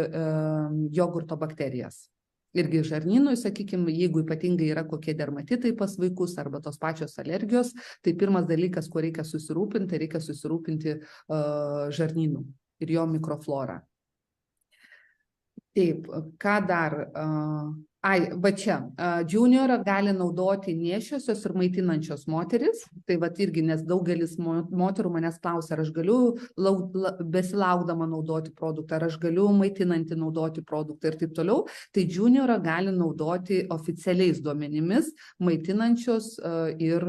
B: jogurto bakterijas. Irgi žarnynui, sakykime, jeigu ypatingai yra kokie dermatitai pas vaikus arba tos pačios alergijos, tai pirmas dalykas, kuo reikia susirūpinti žarnynu ir jo mikroflorą. Taip, ką dar? Va čia, juniorą gali naudoti nėščiosios ir maitinančios moteris, tai va irgi, nes daugelis moterų manęs klausia, ar aš galiu besilaukdama naudoti produktą, ar aš galiu maitinantį naudoti produktą ir taip toliau, tai juniorą gali naudoti oficialiais duomenimis maitinančios ir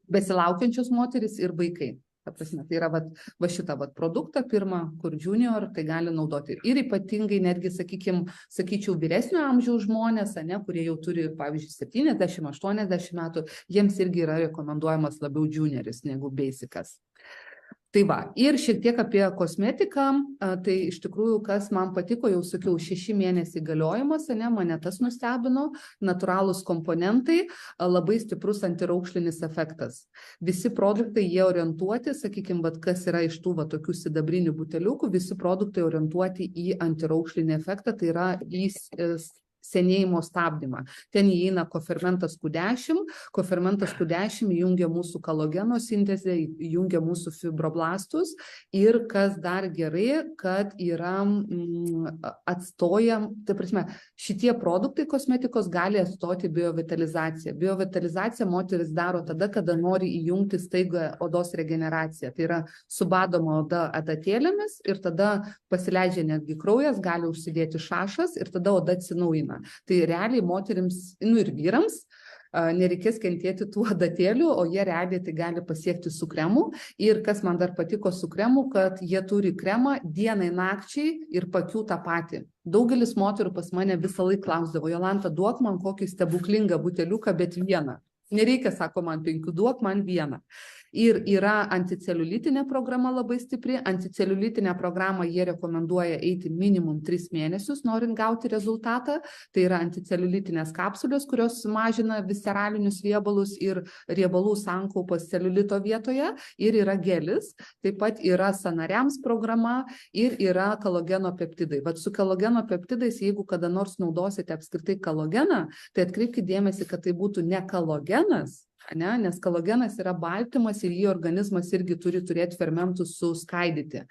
B: besilaukiančios moteris ir vaikai. Tai yra va šitą produktą pirmą, kur junior tai gali naudoti. Ir ypatingai netgi, sakyčiau, vyresnio amžiaus žmonės, kurie jau turi, pavyzdžiui, 70-80 metų, jiems irgi yra rekomenduojamas labiau junioris negu basicas. Tai va, ir šiek tiek apie kosmetiką, tai iš tikrųjų, kas man patiko, jau sakiau, 6 mėnesiai galiojimas, mane tas nustebino, natūralūs komponentai, labai stiprus antiraukšlinis efektas. Visi produktai, jie orientuoti, sakykime, kas yra iš tų tokių sidabrinių buteliukų, visi produktai orientuoti į antiraukšlinį efektą, tai yra į senėjimo stabdymą. Ten įeina kofermentas Q10, kofermentas Q10 jungia mūsų kolageno sintezę, jungia mūsų fibroblastus ir kas dar gerai, kad yra atstojam, tai prasme, šitie produktai kosmetikos gali atstoti biovitalizaciją. Biovitalizaciją moteris daro tada, kada nori įjungti staiga odos regeneraciją. Tai yra subadoma oda adatėlėmis ir tada pasileidžia netgi kraujas, gali užsidėti šašas ir tada oda atsinaujina. Tai realiai moterims, ir vyrams nereikės kentėti tų adatėlių, o jie realiai tai gali pasiekti su kremu. Ir kas man dar patiko su kremu, kad jie turi kremą dienai nakčiai ir pakių tą patį. Daugelis moterų pas mane visą laiką klausdavo, Jolanta, duok man kokį stebuklingą buteliuką, bet vieną. Nereikia, sako man 5, duok man vieną. Ir yra anticeliulitinė programa labai stipri. Anticeliulitinę programą jie rekomenduoja eiti minimum 3 mėnesius, norint gauti rezultatą. Tai yra anticeliulitinės kapsulės, kurios mažina visceralinius riebalus ir riebalų sankaupas celiulito vietoje. Ir yra gelis, taip pat yra sąnariams programa ir yra kolageno peptidai. Vat su kolageno peptidais, jeigu kada nors naudosite apskritai kolageną, tai atkreipkite dėmesį, kad tai būtų ne kolagenas, nes kolagenas yra baltymas ir jį organizmas irgi turi turėti fermentus suskaidyti.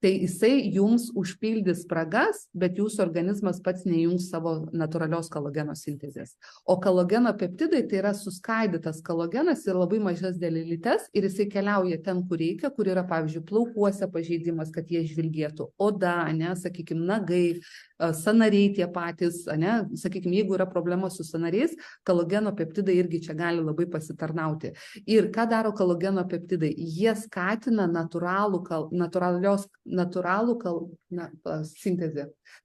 B: Tai jisai jums užpildys spragas, bet jūsų organizmas pats nejungs savo natūralios kolageno sintezės. O kolageno peptidai tai yra suskaidytas kolagenas ir labai mažas dalelytes ir jisai keliauja ten, kur reikia, kur yra, pavyzdžiui, plaukuose pažeidimas, kad jie žvilgėtų, oda, sakykime, nagai, sąnariai tie patys, sakykime, jeigu yra problema su sąnariais, kolageno peptidai irgi čia gali labai pasitarnauti. Ir ką daro kolageno peptidai? Jie skatina natūralios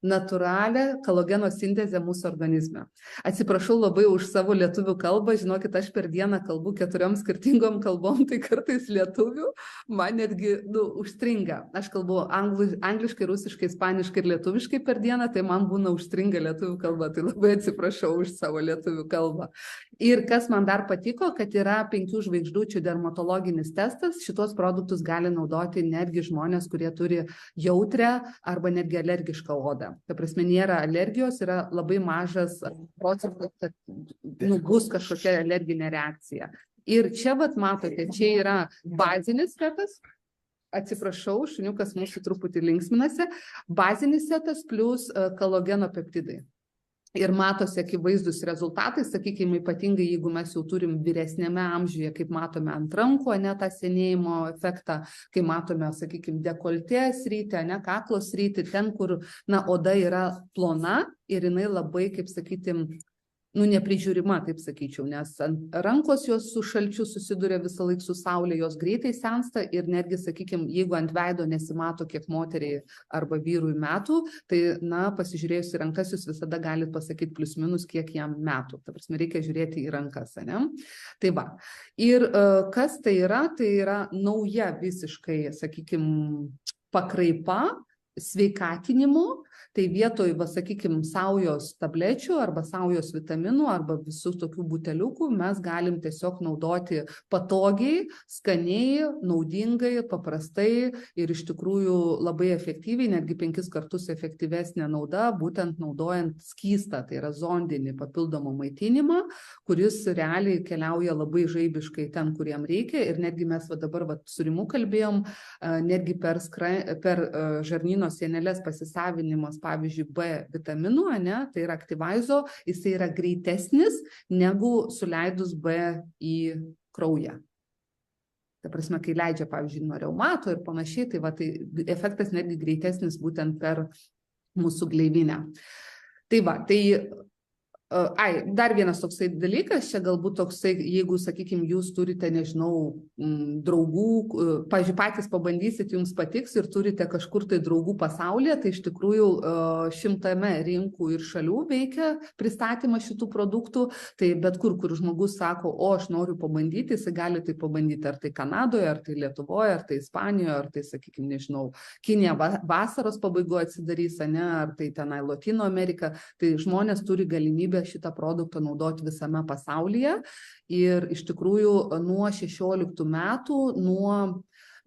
B: natūralią kolageno sintezę mūsų organizme. Atsiprašau labai už savo lietuvių kalbą, žinokit, aš per dieną kalbu 4 skirtingom kalbom, tai kartais lietuvių man netgi užstringa. Aš kalbu angliškai, rusiškai, ispaniškai ir lietuviškai per dieną, tai man būna užstringa lietuvių kalba, tai labai atsiprašau už savo lietuvių kalbą. Ir kas man dar patiko, kad yra 5 žvaigždučių dermatologinis testas. Šitos produktus gali naudoti netgi žmonės, kurie turi jautrią arba netgi alergišką odą. Ta prasme, nėra alergijos, yra labai mažas procentas, kad bus kažkokia alerginė reakcija. Ir čia, matote, čia yra bazinis setas. Atsiprašau, šuniukas mūsų truputį linksminasi. Bazinis setas plus kolageno peptidai. Ir matosi akivaizdus rezultatai, sakykime, ypatingai jeigu mes jau turim vyresnėme amžiuje, kaip matome ant rankų, tą senėjimo efektą, kai matome, sakykime, dekoltė sritį, kaklo sritį, ten, kur oda yra plona ir jinai labai, kaip sakyti, neprižiūrima, taip sakyčiau, nes rankos jos su šalčiu susiduria visą laiką su saulė, jos greitai sensta ir netgi, sakykime, jeigu ant veido nesimato kiek moteriai arba vyrui metų, tai, pasižiūrėjus į rankas, jūs visada galite pasakyti plius minus, kiek jam metų. Ta prasme, reikia žiūrėti į rankas, ne? Tai va. Ir kas tai yra nauja visiškai, sakykime, pakraipa sveikatinimo. Tai vietoj, sakykime, saujos tablečių arba saujos vitaminų arba visų tokių buteliukų mes galim tiesiog naudoti patogiai, skaniai, naudingai, paprastai ir iš tikrųjų labai efektyviai, netgi 5 kartus efektyvesnė nauda, būtent naudojant skystą, tai yra zondinį papildomą maitinimą, kuris realiai keliauja labai žaibiškai ten, kur jam reikia. Ir netgi mes dabar su Rimu kalbėjom, netgi per žarnyno sienelės pasisavinimas, pavyzdžiui, B vitaminų, tai yra Activaizo, jisai yra greitesnis negu suleidus B į kraują. Ta prasme, kai leidžia, pavyzdžiui, nuo reumato ir panašiai, tai efektas netgi greitesnis būtent per mūsų gleivinę. Tai va, dar vienas toksai dalykas, čia galbūt toksai, jeigu, sakykime, jūs turite, nežinau, draugų, pavyzdžiui, patys pabandysit, jums patiks ir turite kažkur tai draugų pasaulyje, tai iš tikrųjų 100 rinkų ir šalių veikia pristatymas šitų produktų, tai bet kur žmogus sako, aš noriu pabandyti, jis gali tai pabandyti, ar tai Kanadoje, ar tai Lietuvoje, ar tai Ispanijoje, ar tai, sakykime, nežinau, Kinija vasaros pabaigoje atsidarys, ar tai tenai Lotynų Amerika, tai žmonės turi galimybę šitą produktą naudoti visame pasaulyje ir iš tikrųjų nuo 16 metų,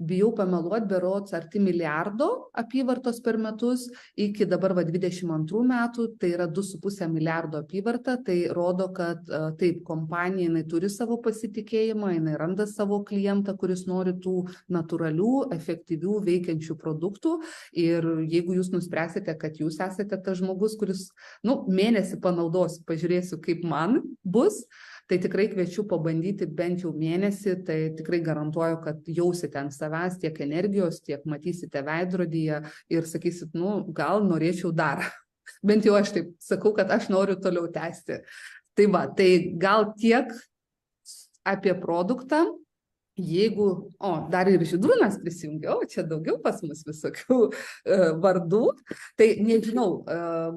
B: bijau pameluoti, berods arti milijardo apyvartos per metus, iki dabar 22 metų, tai yra 2,5 milijardo apyvarta, tai rodo, kad taip, kompanija jinai turi savo pasitikėjimą, jinai randa savo klientą, kuris nori tų natūralių, efektyvių, veikiančių produktų ir jeigu jūs nuspręsite, kad jūs esate tas žmogus, kuris, mėnesį panaudosiu, pažiūrėsiu, kaip man bus, tai tikrai kviečiu pabandyti bent jau mėnesį, tai tikrai garantuoju, kad jausite ant savęs tiek energijos, tiek matysite veidrodyje ir sakysit, gal norėčiau dar. Bent jau aš taip sakau, kad aš noriu toliau tęsti. Tai va, tai gal tiek apie produktą. Jeigu, dar ir Žydrūnas prisijungiau, čia daugiau pas mus visokių vardų, tai nežinau,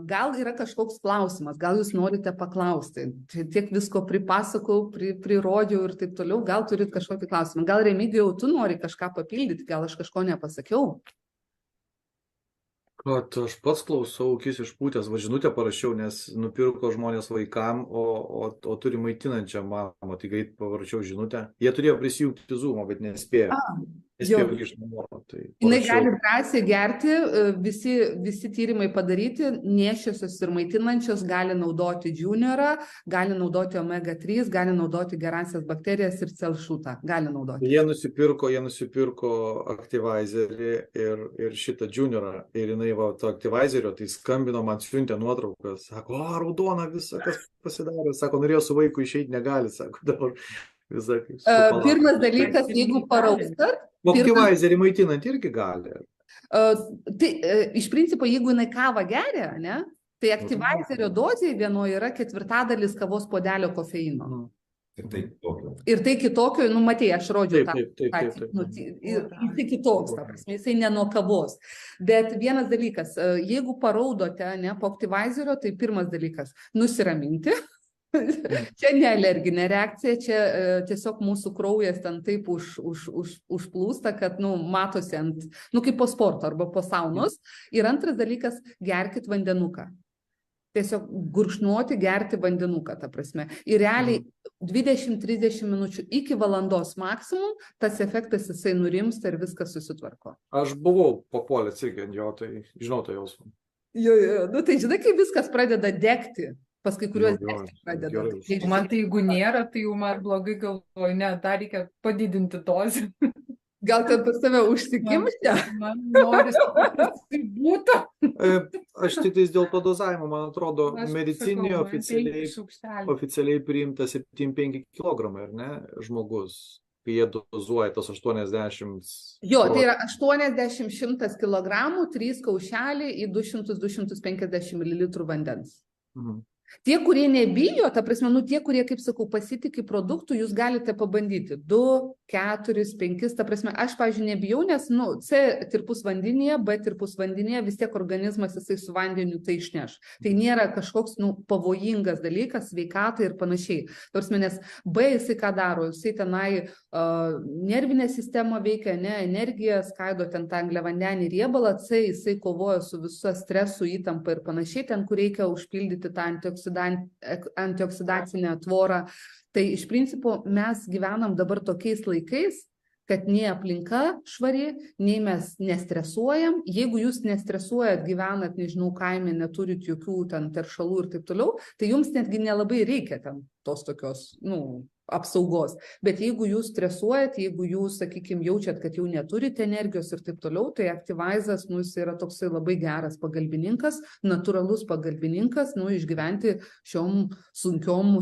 B: gal yra kažkoks klausimas, gal jūs norite paklausti, tiek visko pripasakau, prirodžiau ir taip toliau, gal turit kažkokį klausimą, gal Remigijau, tu nori kažką papildyti, gal aš kažko nepasakiau?
A: Kad aš pats klausau, akis išpūtęs, žinutę parašiau, nes nupirko žmonės vaikam, o turi maitinančią mamą, tai greit parašiau žinutę. Jie turėjo prisijungti Zoom'o, bet nespėjo. Nespėjo grįžti namo.
B: Jinai gali drąsiai gerti, visi tyrimai padaryti, nėščiosios ir maitinančios gali naudoti Juniorą, gali naudoti omega 3, gali naudoti gerąsias bakterijas ir celšutą, gali naudoti.
A: Jie nusipirko Activaizerį ir šitą Juniorą ir jinai to Activaizerio, tai skambino, man siuntė nuotraukas, sako, raudona visą, kas pasidarė, sako, norėjo su vaiku išeiti, negali, sako, dabar visą kaip su
B: pirmas dalykas, jeigu paraukstat,
A: Activaizerį maitinant irgi gali.
B: Tai iš principo, jeigu jinai kavą geria, tai Activaizerio dozė vienoje yra 1/4 kavos puodelio kofeino. Ir tai kitokio, nu matei, aš rodžiau tą.
A: Taip.
B: Jisai kitoks, ta prasme, jisai ne nuo kavos. Bet vienas dalykas, jeigu paraudote, ne, po Optimizerio, tai pirmas dalykas, nusiraminti. Čia ne alerginė reakcija, čia tiesiog mūsų kraujas ten taip užplūsta, kad, nu, matosi ant, nu, kaip po sporto arba po saunos. Ir antras dalykas, gerkit vandenuką. Tiesiog gurkšnuoti, gerti vandenuką, ta prasme. Ir realiai 20-30 minučių iki valandos maksimum, tas efektas jisai nurimsta ir viskas susitvarko.
A: Aš buvau papuolęs irgi ant jo, tai žinau tą jausmą.
B: Jo, nu tai žinai, kai viskas pradeda degti, pas kai kuriuos degti pradeda.
C: Man tai jeigu nėra, tai jau man blogai galvoju, ne, dar reikia padidinti dozę.
B: Gal ten pas tave užsikimšti?
C: Man norisi, kad tai būtų.
A: Aš tik tais dėl to dozavimo, man atrodo, medicinė oficialiai priimta 75 kg, ar ne, žmogus, kai jie dozuoja tos 80.
B: Jo, tai yra 80-100 kg, 3 kaušeliai į 200-250 ml vandens. Tie, kurie nebijo, ta prasme, nu tie, kurie, kaip sakau, pasitikė produktų, jūs galite pabandyti 2, 4, 5, ta prasme, aš, pavyzdžiui, nebijau, nes, nu, C tirpus vandenyje, B tirpus vandenyje, vis tiek organizmas jisai su vandeniu tai išneš. Tai nėra kažkoks, nu, pavojingas dalykas, sveikatai ir panašiai. Ta prasme, nes B jisai ką daro, jisai tenai nervinę sistemą veikia, ne, energiją, skaido ten tą angliavandenį riebalą, C jisai kovoja su visu stresu, įtampa ir panašiai, ten, kur reikia užpildyti tą antioksidacinę tvorą. Tai iš principo mes gyvenam dabar tokiais laikais, kad nei aplinka švari, nei mes nestresuojam. Jeigu jūs nestresuojat, gyvenat, nežinau, kaime, neturit jokių ten teršalų ir taip toliau, tai jums netgi nelabai reikia ten tos tokios, nu, apsaugos. Bet jeigu jūs stresuojat, jeigu jūs, sakykime, jaučiat, kad jau neturite energijos ir taip toliau, tai Activizas, nu, jis yra toksai labai geras pagalbininkas, natūralus pagalbininkas, nu, išgyventi šiom sunkiom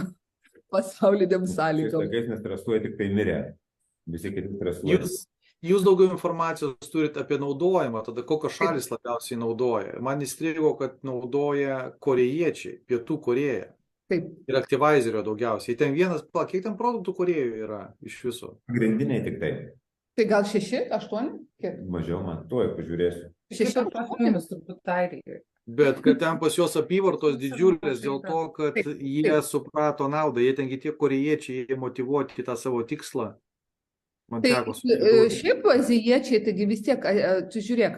B: pasauliniam sąlygom.
D: Šiais nestresuoja, tik tai mirė. Visi kiti stresuoja.
A: Jūs daugiau informacijos turite apie naudojimą, tada kokios šalis labiausiai naudoja. Man įstrigo, kad naudoja korėjiečiai, Pietų Korėja.
B: Taip.
A: Ir Activizerio daugiausiai. Ten kiek ten produktų Korėjoje yra iš viso?
D: Pagrindiniai tik tai.
B: Tai gal 6, 8? Kiek?
D: Mažiau man, tuoj pažiūrėsiu.
B: 6-8.
A: Bet kad ten pas juos apyvartos didžiulės dėl to, kad jie suprato naudą, jie tengi tie korėjiečiai, jie motyvuoti tą savo tikslą.
B: Tai šiaip azijiečiai, taigi vis tiek, tu žiūrėk,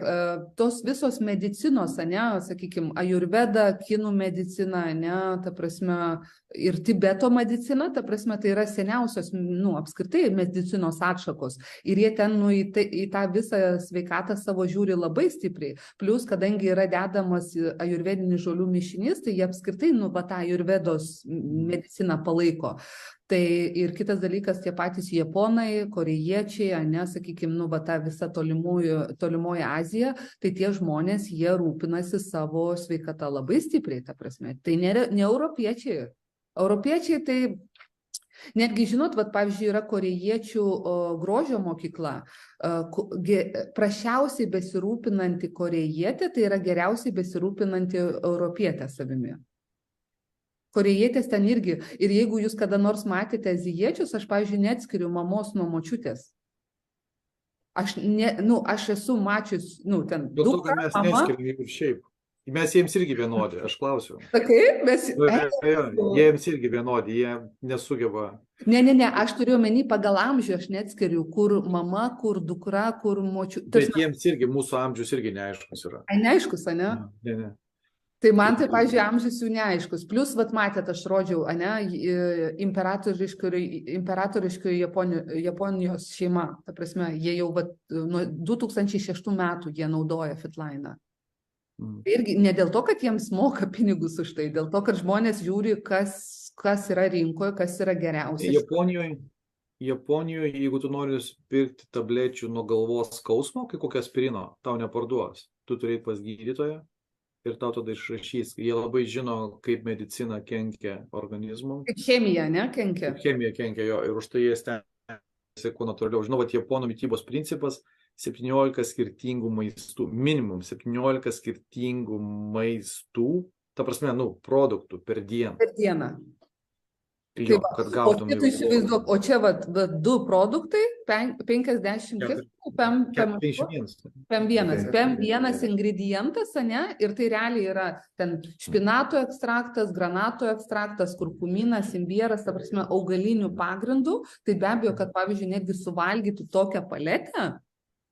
B: tos visos medicinos, ne, sakykime, ajurveda, kinų medicina, ne, ta prasme, ir Tibeto medicina, ta prasme, tai yra seniausios, nu, apskritai medicinos atšakos. Ir jie ten, nu, į tą visą sveikatą savo žiūri labai stipriai. Plus, kadangi yra dedamas ajurvedinis žolių mišinys, tai jie apskritai, nu, va, tą ajurvedos mediciną palaiko. Tai ir kitas dalykas, tie patys japonai, korėjiečiai, ne, sakykime, nu, va, ta visa tolimoji Azija, tai tie žmonės, jie rūpinasi savo sveikatą labai stipriai, ta prasme. Tai ne europiečiai. Europiečiai tai, netgi žinot, va, pavyzdžiui, yra korėjiečių grožio mokykla. Prašiausiai besirūpinanti korėjietė, tai yra geriausiai besirūpinanti europietė savimi. Korėjietės ten irgi. Ir jeigu jūs kada nors matėte azijiečius, aš, pavyzdžiui, neatskiriu mamos nuo močiutės. Aš esu mačius, nu, ten
A: dukra, mes neskiriam ir šiaip. Mes jiems irgi vienodi, aš klausiu.
B: Sakai,
A: Jiems irgi vienodi, jie nesugeba.
B: Ne, aš turiu omeny pagal amžių, aš neatskiriu, kur mama, kur dukra, kur močiutė.
A: Bet jiems irgi, mūsų amžius irgi neaiškus yra.
B: Neaiškus, ne?
A: Ne.
B: Tai man tai, pavyzdžiui, amžius jų neaiškus. Plus, vat matėt, aš rodžiau, imperatoriškoji Japonijos šeima. Ta prasme, jie jau nuo 2006 metų jie naudoja Fitline'ą. Irgi ne dėl to, kad jiems moka pinigus už tai, dėl to, kad žmonės žiūri, kas yra rinkoje, kas yra geriausia.
A: Japonijoje, jeigu tu nori pirkti tablečių nuo galvos skausmo, kai kokią aspirino, tau neparduos. Tu turi pas gydytoją. Ir tau tada išrašys. Jie labai žino, kaip medicina kenkia organizmui.
B: Kaip chemija, ne, kenkia?
A: Chemija kenkia, jo. Ir už tai jie stengiasi kuo natūraliau. Žinau, kad japonų mitybos principas 17 skirtingų maistų, minimum 17 skirtingų maistų, ta prasme, produktų per dieną.
B: Per dieną.
A: Jo,
B: va,
A: kad
B: o
A: gautum
B: čia tu įsivaizduok, o čia vat 2 produktai, 50, PM1 ingredientas, ane, ir tai realiai yra ten špinatų ekstraktas, granatų ekstraktas, kurkuminas, imbieras, ta prasme, augalinių pagrindų, tai be abejo, kad pavyzdžiui, netgi suvalgyti tokią paletę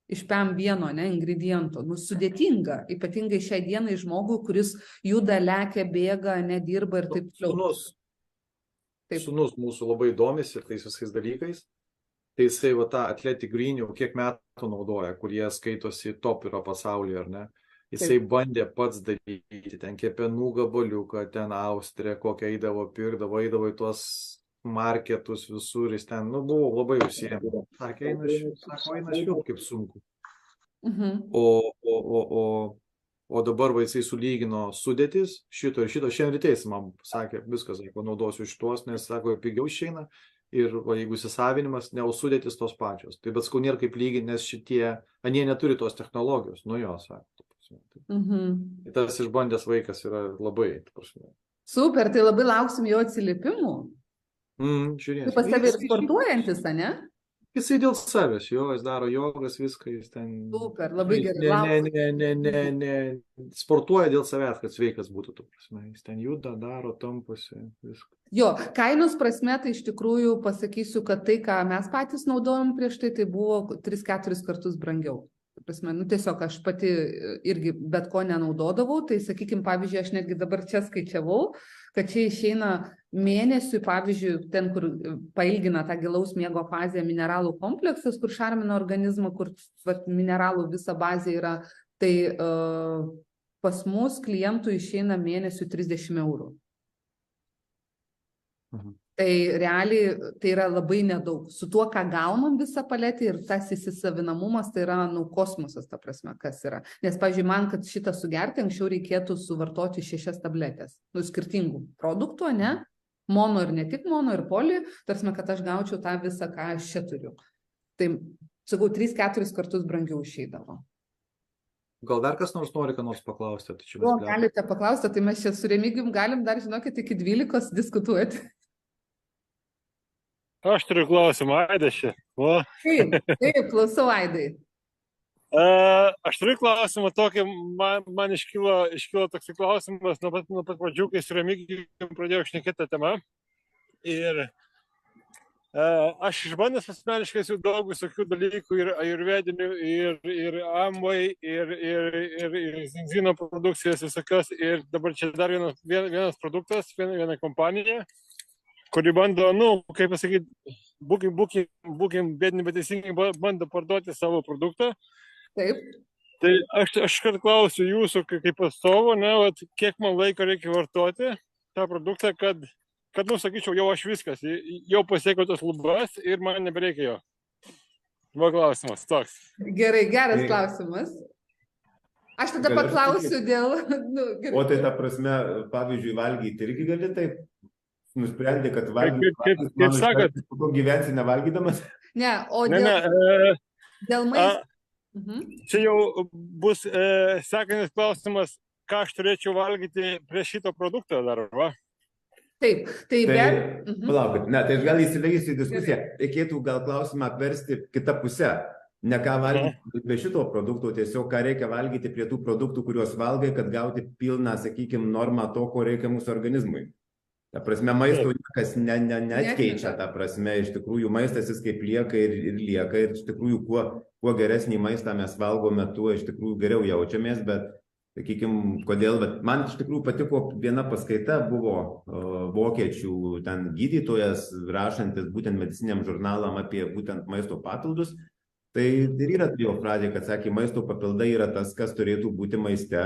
B: iš PM1, ne, ingredientų, nu, sudėtinga, ypatingai šiai dienai žmogui, kuris juda, lekia, bėga, nedirba ir taip toliau.
A: Sūnus mūsų labai domisi tais visais dalykais, tai jisai va tą Athletic Green jau kiek metų naudoja, kurie skaitosi top yra pasaulyje, ar ne? Jisai bandė pats daryti, ten kepenų gabaliuką, ten Austrija, kokią eidavo, pirkdavo, eidavo į tuos marketus visur, jis ten, nu, buvo labai užsiėmė. Sakė, eina švilp, kaip sunku. O dabar jisai sulygino sudėtis šito ir šito. Šiandien rytais man sakė, viskas, sako, naudosiu šitos, nes, sako, pigiau išeina ir jeigu įsisavinimas, ne, o sudėtis tos pačios. Tai bet skau nėra kaip lyginti, nes šitie, anie neturi tos technologijos, nu jo, sako. Tas išbandęs vaikas yra labai,
B: Super, tai labai lauksim jo atsiliepimų.
A: Žiūrėsim.
B: Tai pas tave ir sportuojantis, ne?
A: Jisai dėl savęs, jo, jis daro jogas, viską, jis ten...
B: Super, labai gerai.
A: Ne, sportuoja dėl savęs, kad sveikas būtų, tu prasme. Jis ten juda, daro, tampasi, viską.
B: Jo, kainos prasme, tai iš tikrųjų pasakysiu, kad tai, ką mes patys naudojom prieš tai, tai buvo 3-4 kartus brangiau. Prasme, nu, tiesiog aš pati irgi bet ko nenaudodavau, tai sakykime, pavyzdžiui, aš netgi dabar čia skaičiavau, kad čia išeina mėnesiui, pavyzdžiui, ten, kur pailgina tą gilaus miego fazę mineralų kompleksas, kur šarmina organizmą, kur mineralų visa bazė yra, tai pas mus klientų išeina mėnesiui 30 eurų. Tai realiai tai yra labai nedaug. Su tuo, ką gaunam visą paletį ir tas įsisavinamumas, tai yra, nu, kosmosas, ta prasme, kas yra. Nes, pavyzdžiui, man, kad šitą sugerti, anksčiau reikėtų suvartoti 6 tabletės. Nu, skirtingų produktų, ne? Mono ir ne tik mono ir poli, tarsi, kad aš gaučiau tą visą, ką aš čia turiu. Tai, sakau, 3-4 kartus brangiau išeidavo.
A: Gal dar kas nors nori, ką nors paklausti?
B: Galite paklausti, tai mes čia su Remigijum galim dar, žinokit, iki 12 diskutuoti.
E: Aš turiu klausimą, Aidas čia.
B: Taip, klausau, Aidai.
E: Aš turiu klausimą tokį, man iškilo toks klausimas nuo pat pradžių, kai su Remigijum pradėjau šnekėti tą temą. Ir aš išbandęs asmeniškai su daug visokių dalykų ir ajurvedinių, ir amvai, ir zinzino produkcijos visokios. Ir dabar čia dar vienas produktas, viena kompanija, kuri bando, nu, kaip pasakyti, būkim bėdini, bet teisingai bando parduoti savo produktą.
B: Taip.
E: Tai aš kart klausiu jūsų kaip atstovo, ne, kiek man laiko reikia vartoti tą produktą, kad, nu, sakyčiau, jau aš viskas, jau pasiekiau tas lubas ir man nebereikia jo. Buvo klausimas toks.
B: Gerai, geras klausimas. Aš tada paklausiu dėl...
D: O tai ta prasme, pavyzdžiui, valgyti irgi gali taip? Nusprendė, kad valgyti,
E: kaip sakot,
D: gyvensi nevalgydamas?
B: Ne, o dėl maisto.
E: Čia jau bus sekantis klausimas, ką aš turėčiau valgyti prie šito produkto dar, va?
B: Taip,
D: palaukit, ne, tai aš gal įsileisiu į diskusiją. Reikėtų gal klausimą apversti kitą pusę. Ne ką valgyti prie šito produkto, tiesiog ką reikia valgyti prie tų produktų, kuriuos valgai, kad gauti pilną, sakykime, normą to, ko reikia mūsų organizmui. Ta prasme, maisto niekas neatkeičia, ta prasme, iš tikrųjų maistas jis kaip lieka ir lieka, ir iš tikrųjų kuo geresnį maistą mes valgome, tuo iš tikrųjų geriau jaučiamės, bet, sakykime, kodėl, bet man iš tikrųjų patiko viena paskaita, buvo vokiečių ten gydytojas, rašantis būtent mediciniam žurnalam apie būtent maisto papildus, tai ir yra jo frazė, kad sakė, maisto papildai yra tas, kas turėtų būti maiste,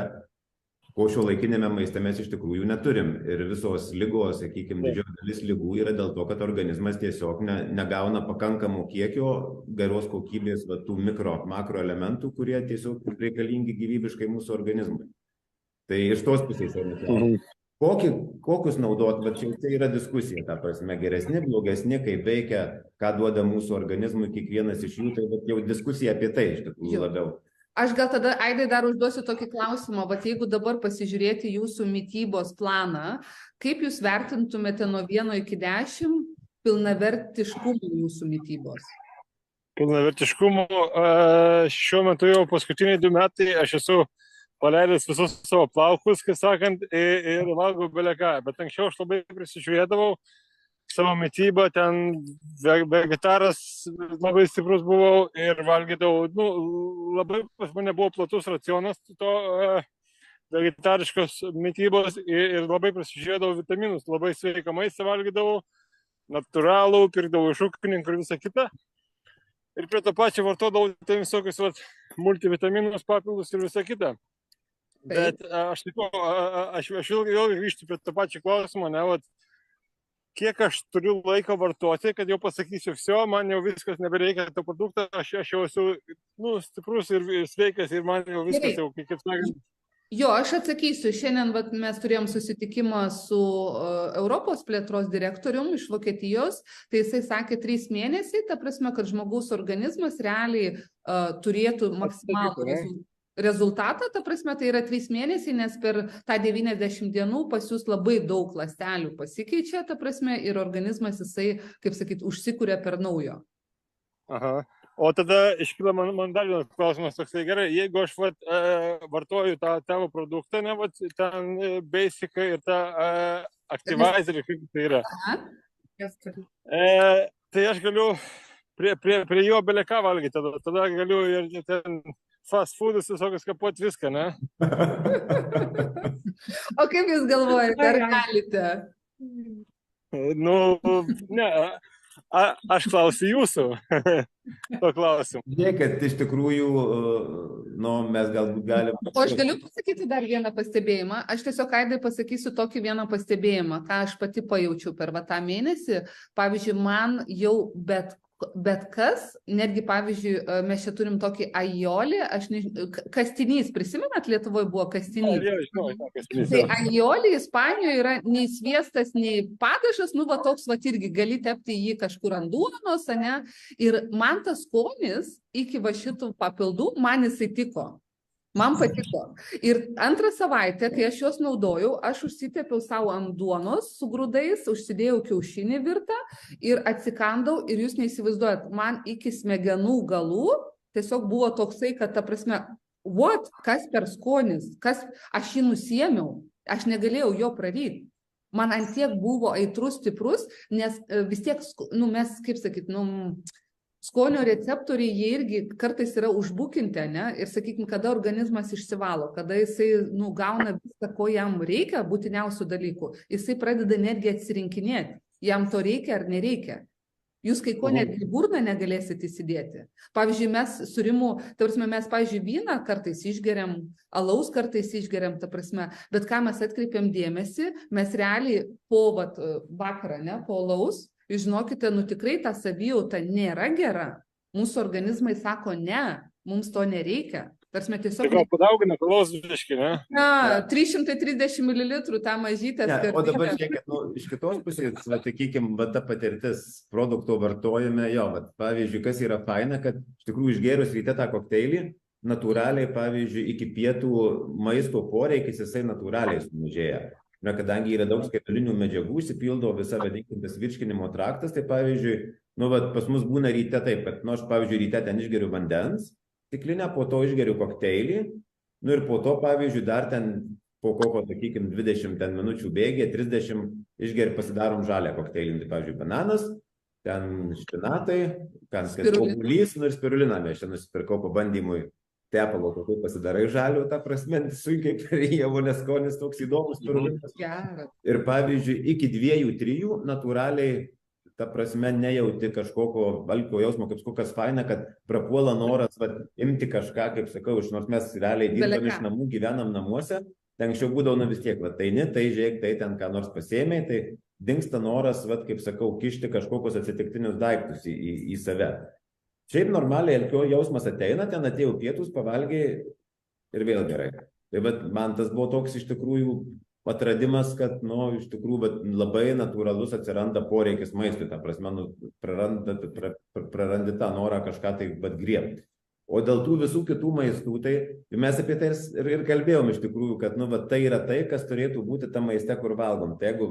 D: ko šiuolaikinėme maiste mes iš tikrųjų neturim. Ir visos ligos, sakykime, didžioji dalis ligų yra dėl to, kad organizmas tiesiog negauna pakankamų kiekio geros kokybės tų makro elementų, kurie tiesiog reikalingi gyvybiškai mūsų organizmui. Tai iš tos pusės yra. Kokius naudot, bet čia tai yra diskusija, ta prasme, geresni, blogesni, kaip veikia, ką duoda mūsų organizmui kiekvienas iš jų, tai jau diskusija apie tai iš tikrųjų labiau.
B: Aš gal tada, Aidai, dar užduosiu tokį klausimą, vat jeigu dabar pasižiūrėti jūsų mitybos planą, kaip jūs vertintumėte nuo 1 iki 10 pilnavertiškumą jūsų mitybos?
E: Pilnavertiškumo, šiuo metu jau paskutiniai 2 metai aš esu paleidęs visus savo plaukus, kaip sakant, ir valgau beleką, bet anksčiau aš labai prisižiūrėdavau savo mitybą, ten vegetaras labai stiprus buvau ir valgydavau, labai pas mane buvo platus racionas to vegetariškos mitybos ir labai prisižiūrėdavau vitaminus, labai sveiką maistą valgydavau, natūralų, pirkdavau iš ūkininkų ir visą kitą. Ir prie to pačio vartodavau tai visokius multivitaminus, papildus ir visą kitą. Bet aš vėl grįžtu prie to pačio klausimo, kiek aš turiu laiko vartoti, kad jau pasakysiu, man jau viskas nebereikia to produkto, aš jau esu stiprus ir sveikas ir man jau viskas jau, kaip sakant.
B: Jo, aš atsakysiu. Šiandien mes turėjom susitikimą su Europos plėtros direktorium iš Vokietijos, tai jisai sakė 3 mėnesiai, ta prasme, kad žmogaus organizmas realiai turėtų maksimalų rezultatą, ta prasme, tai yra 3 mėnesiai, nes per tą 90 dienų pas jūs labai daug ląstelių pasikeičia, ta prasme, ir organizmas jisai, kaip sakyt, užsikuria per naujo.
E: Aha. O tada iškyla man dar vienas klausimas toksai, gerai, jeigu aš vartoju tą tavo produktą, ten basicą ir tą aktyvizerį, kaip tai yra, tai aš galiu prie jo beleką valgyti, tada galiu ir ten fast foodus visokius kapuoti viską, ne?
B: O kaip jūs galvojate, ar galite?
E: Ne, aš klausiu jūsų to klausimu.
D: Žiūrėkit, iš tikrųjų, mes galbūt galime...
B: O aš galiu pasakyti dar vieną pastebėjimą. Aš tiesiog, Aidai, pasakysiu tokį vieną pastebėjimą, ką aš pati pajaučiau per tą mėnesį. Pavyzdžiui, man jau bet kas, netgi, pavyzdžiui, mes čia turim tokį aioli, kastinys, prisimenat, Lietuvoje buvo kastinys. Tai aioli Ispanijoje yra nei sviestas, nei padažas, toks irgi gali tepti jį kažkur ant duonos, ne? Ir man tas skonis iki šitų papildų, man jisai tiko. Man patiko. Ir antrą savaitę, kai aš juos naudojau, aš užsitepiau savo ant duonos su grūdais, užsidėjau kiaušinį virtą ir atsikandau ir jūs neįsivaizduojat, man iki smegenų galų tiesiog buvo toksai, kad ta prasme, kas per skonis, aš jį nusiėmiau, aš negalėjau jo praryti. Man ant tiek buvo aitrus, stiprus, nes vis tiek, mes, kaip sakyt, skonio receptoriai, jie irgi kartais yra užbukinti, ne? Ir sakykime, kada organizmas išsivalo, kada jisai gauna viską, ko jam reikia, būtiniausių dalykų, jisai pradeda netgi atsirinkinėti, jam to reikia ar nereikia. Jūs kai ko netgi burną negalėsit įsidėti. Pavyzdžiui, mes su Rimu, mes, pavyzdžiui, vyną kartais išgeriam, alaus kartais išgeriam, bet ką mes atkreipiam dėmesį, mes realiai po vakarą, ne, po alaus, jūs žinokite, tikrai ta savijauta nėra gera. Mūsų organizmai sako, ne, mums to nereikia. Tarsime tiesiog...
E: Tai gal padaugina kavos biškį, ne?
B: 330 ml tą mažytę skardinę.
D: O dabar žiūrėkit, iš kitos pusės, sakykime, ta patirtis produkto vartojime, pavyzdžiui, kas yra faina, kad iš tikrųjų išgėrus ryte tą kokteilį, natūraliai, pavyzdžiui, iki pietų maisto poreikis jisai natūraliai sumažėja. Kadangi yra daug skaitulinių medžiagų, įsipildo visa vadinkintas virškinimo traktas, tai pavyzdžiui, pas mus būna ryte taip, kad, aš pavyzdžiui, ryte ten išgeriu vandens, stiklinę, po to išgeriu kokteilį, ir po to, pavyzdžiui, dar ten po kokio, sakykime, 20 minučių bėgė, 30 išgeriu, pasidarom žalią kokteilį, tai, pavyzdžiui, bananas, ten špinatai, obuolys, ir spiruliną mes čia nusipirkau pabandymui. Tepalo, kokiu pasidarai žaliu, ta prasme, sunkiai perėjavo, nes skonis toks įdomus. Ir pavyzdžiui, iki 2-3 natūraliai, ta prasme, nejauti kažkokio alkio jausmo, kaip kokias faina, kad prapuola noras imti kažką, kaip sakau, nors mes realiai dirbam iš namų, gyvenam namuose, ten anksčiau būdavo vis tiek, tai žiūrėk, tai ten ką nors pasėmė, tai dingsta noras, kaip sakau, kišti kažkokius atsitiktinius daiktus į save. Šiaip normaliai alkio jausmas ateina, ten atėjau pietus, pavalgiai ir vėl gerai. Tai man tas buvo toks iš tikrųjų atradimas, kad, iš tikrųjų, labai natūralus atsiranda poreikis maistui, ta prasme, prarandi tą norą kažką tai griebti. O dėl tų visų kitų maistų, tai mes apie tai ir kalbėjom iš tikrųjų, kad tai yra tai, kas turėtų būti tam maiste, kur valgom. Tai jeigu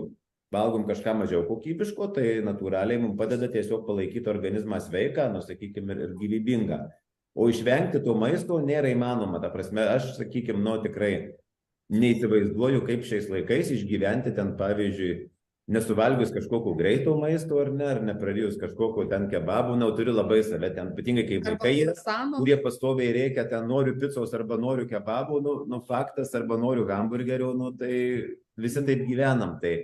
D: valgom kažką mažiau kokybiško, tai natūraliai mums padeda tiesiog palaikyti organizmą sveiką, sakykime, ir gyvybingą. O išvengti to maisto nėra įmanoma. Ta prasme, aš, sakykime, tikrai neįsivaizduoju, kaip šiais laikais išgyventi ten, pavyzdžiui, nesuvalgius kažkokio greito maisto ar neprarijus kažkokio ten kebabų, turiu labai save ten, ypatingai kai vaikai, kurie pastoviai reikia, ten noriu picos arba noriu kebabų, faktas, arba noriu hamburgerio, tai visi taip gyvenam. Tai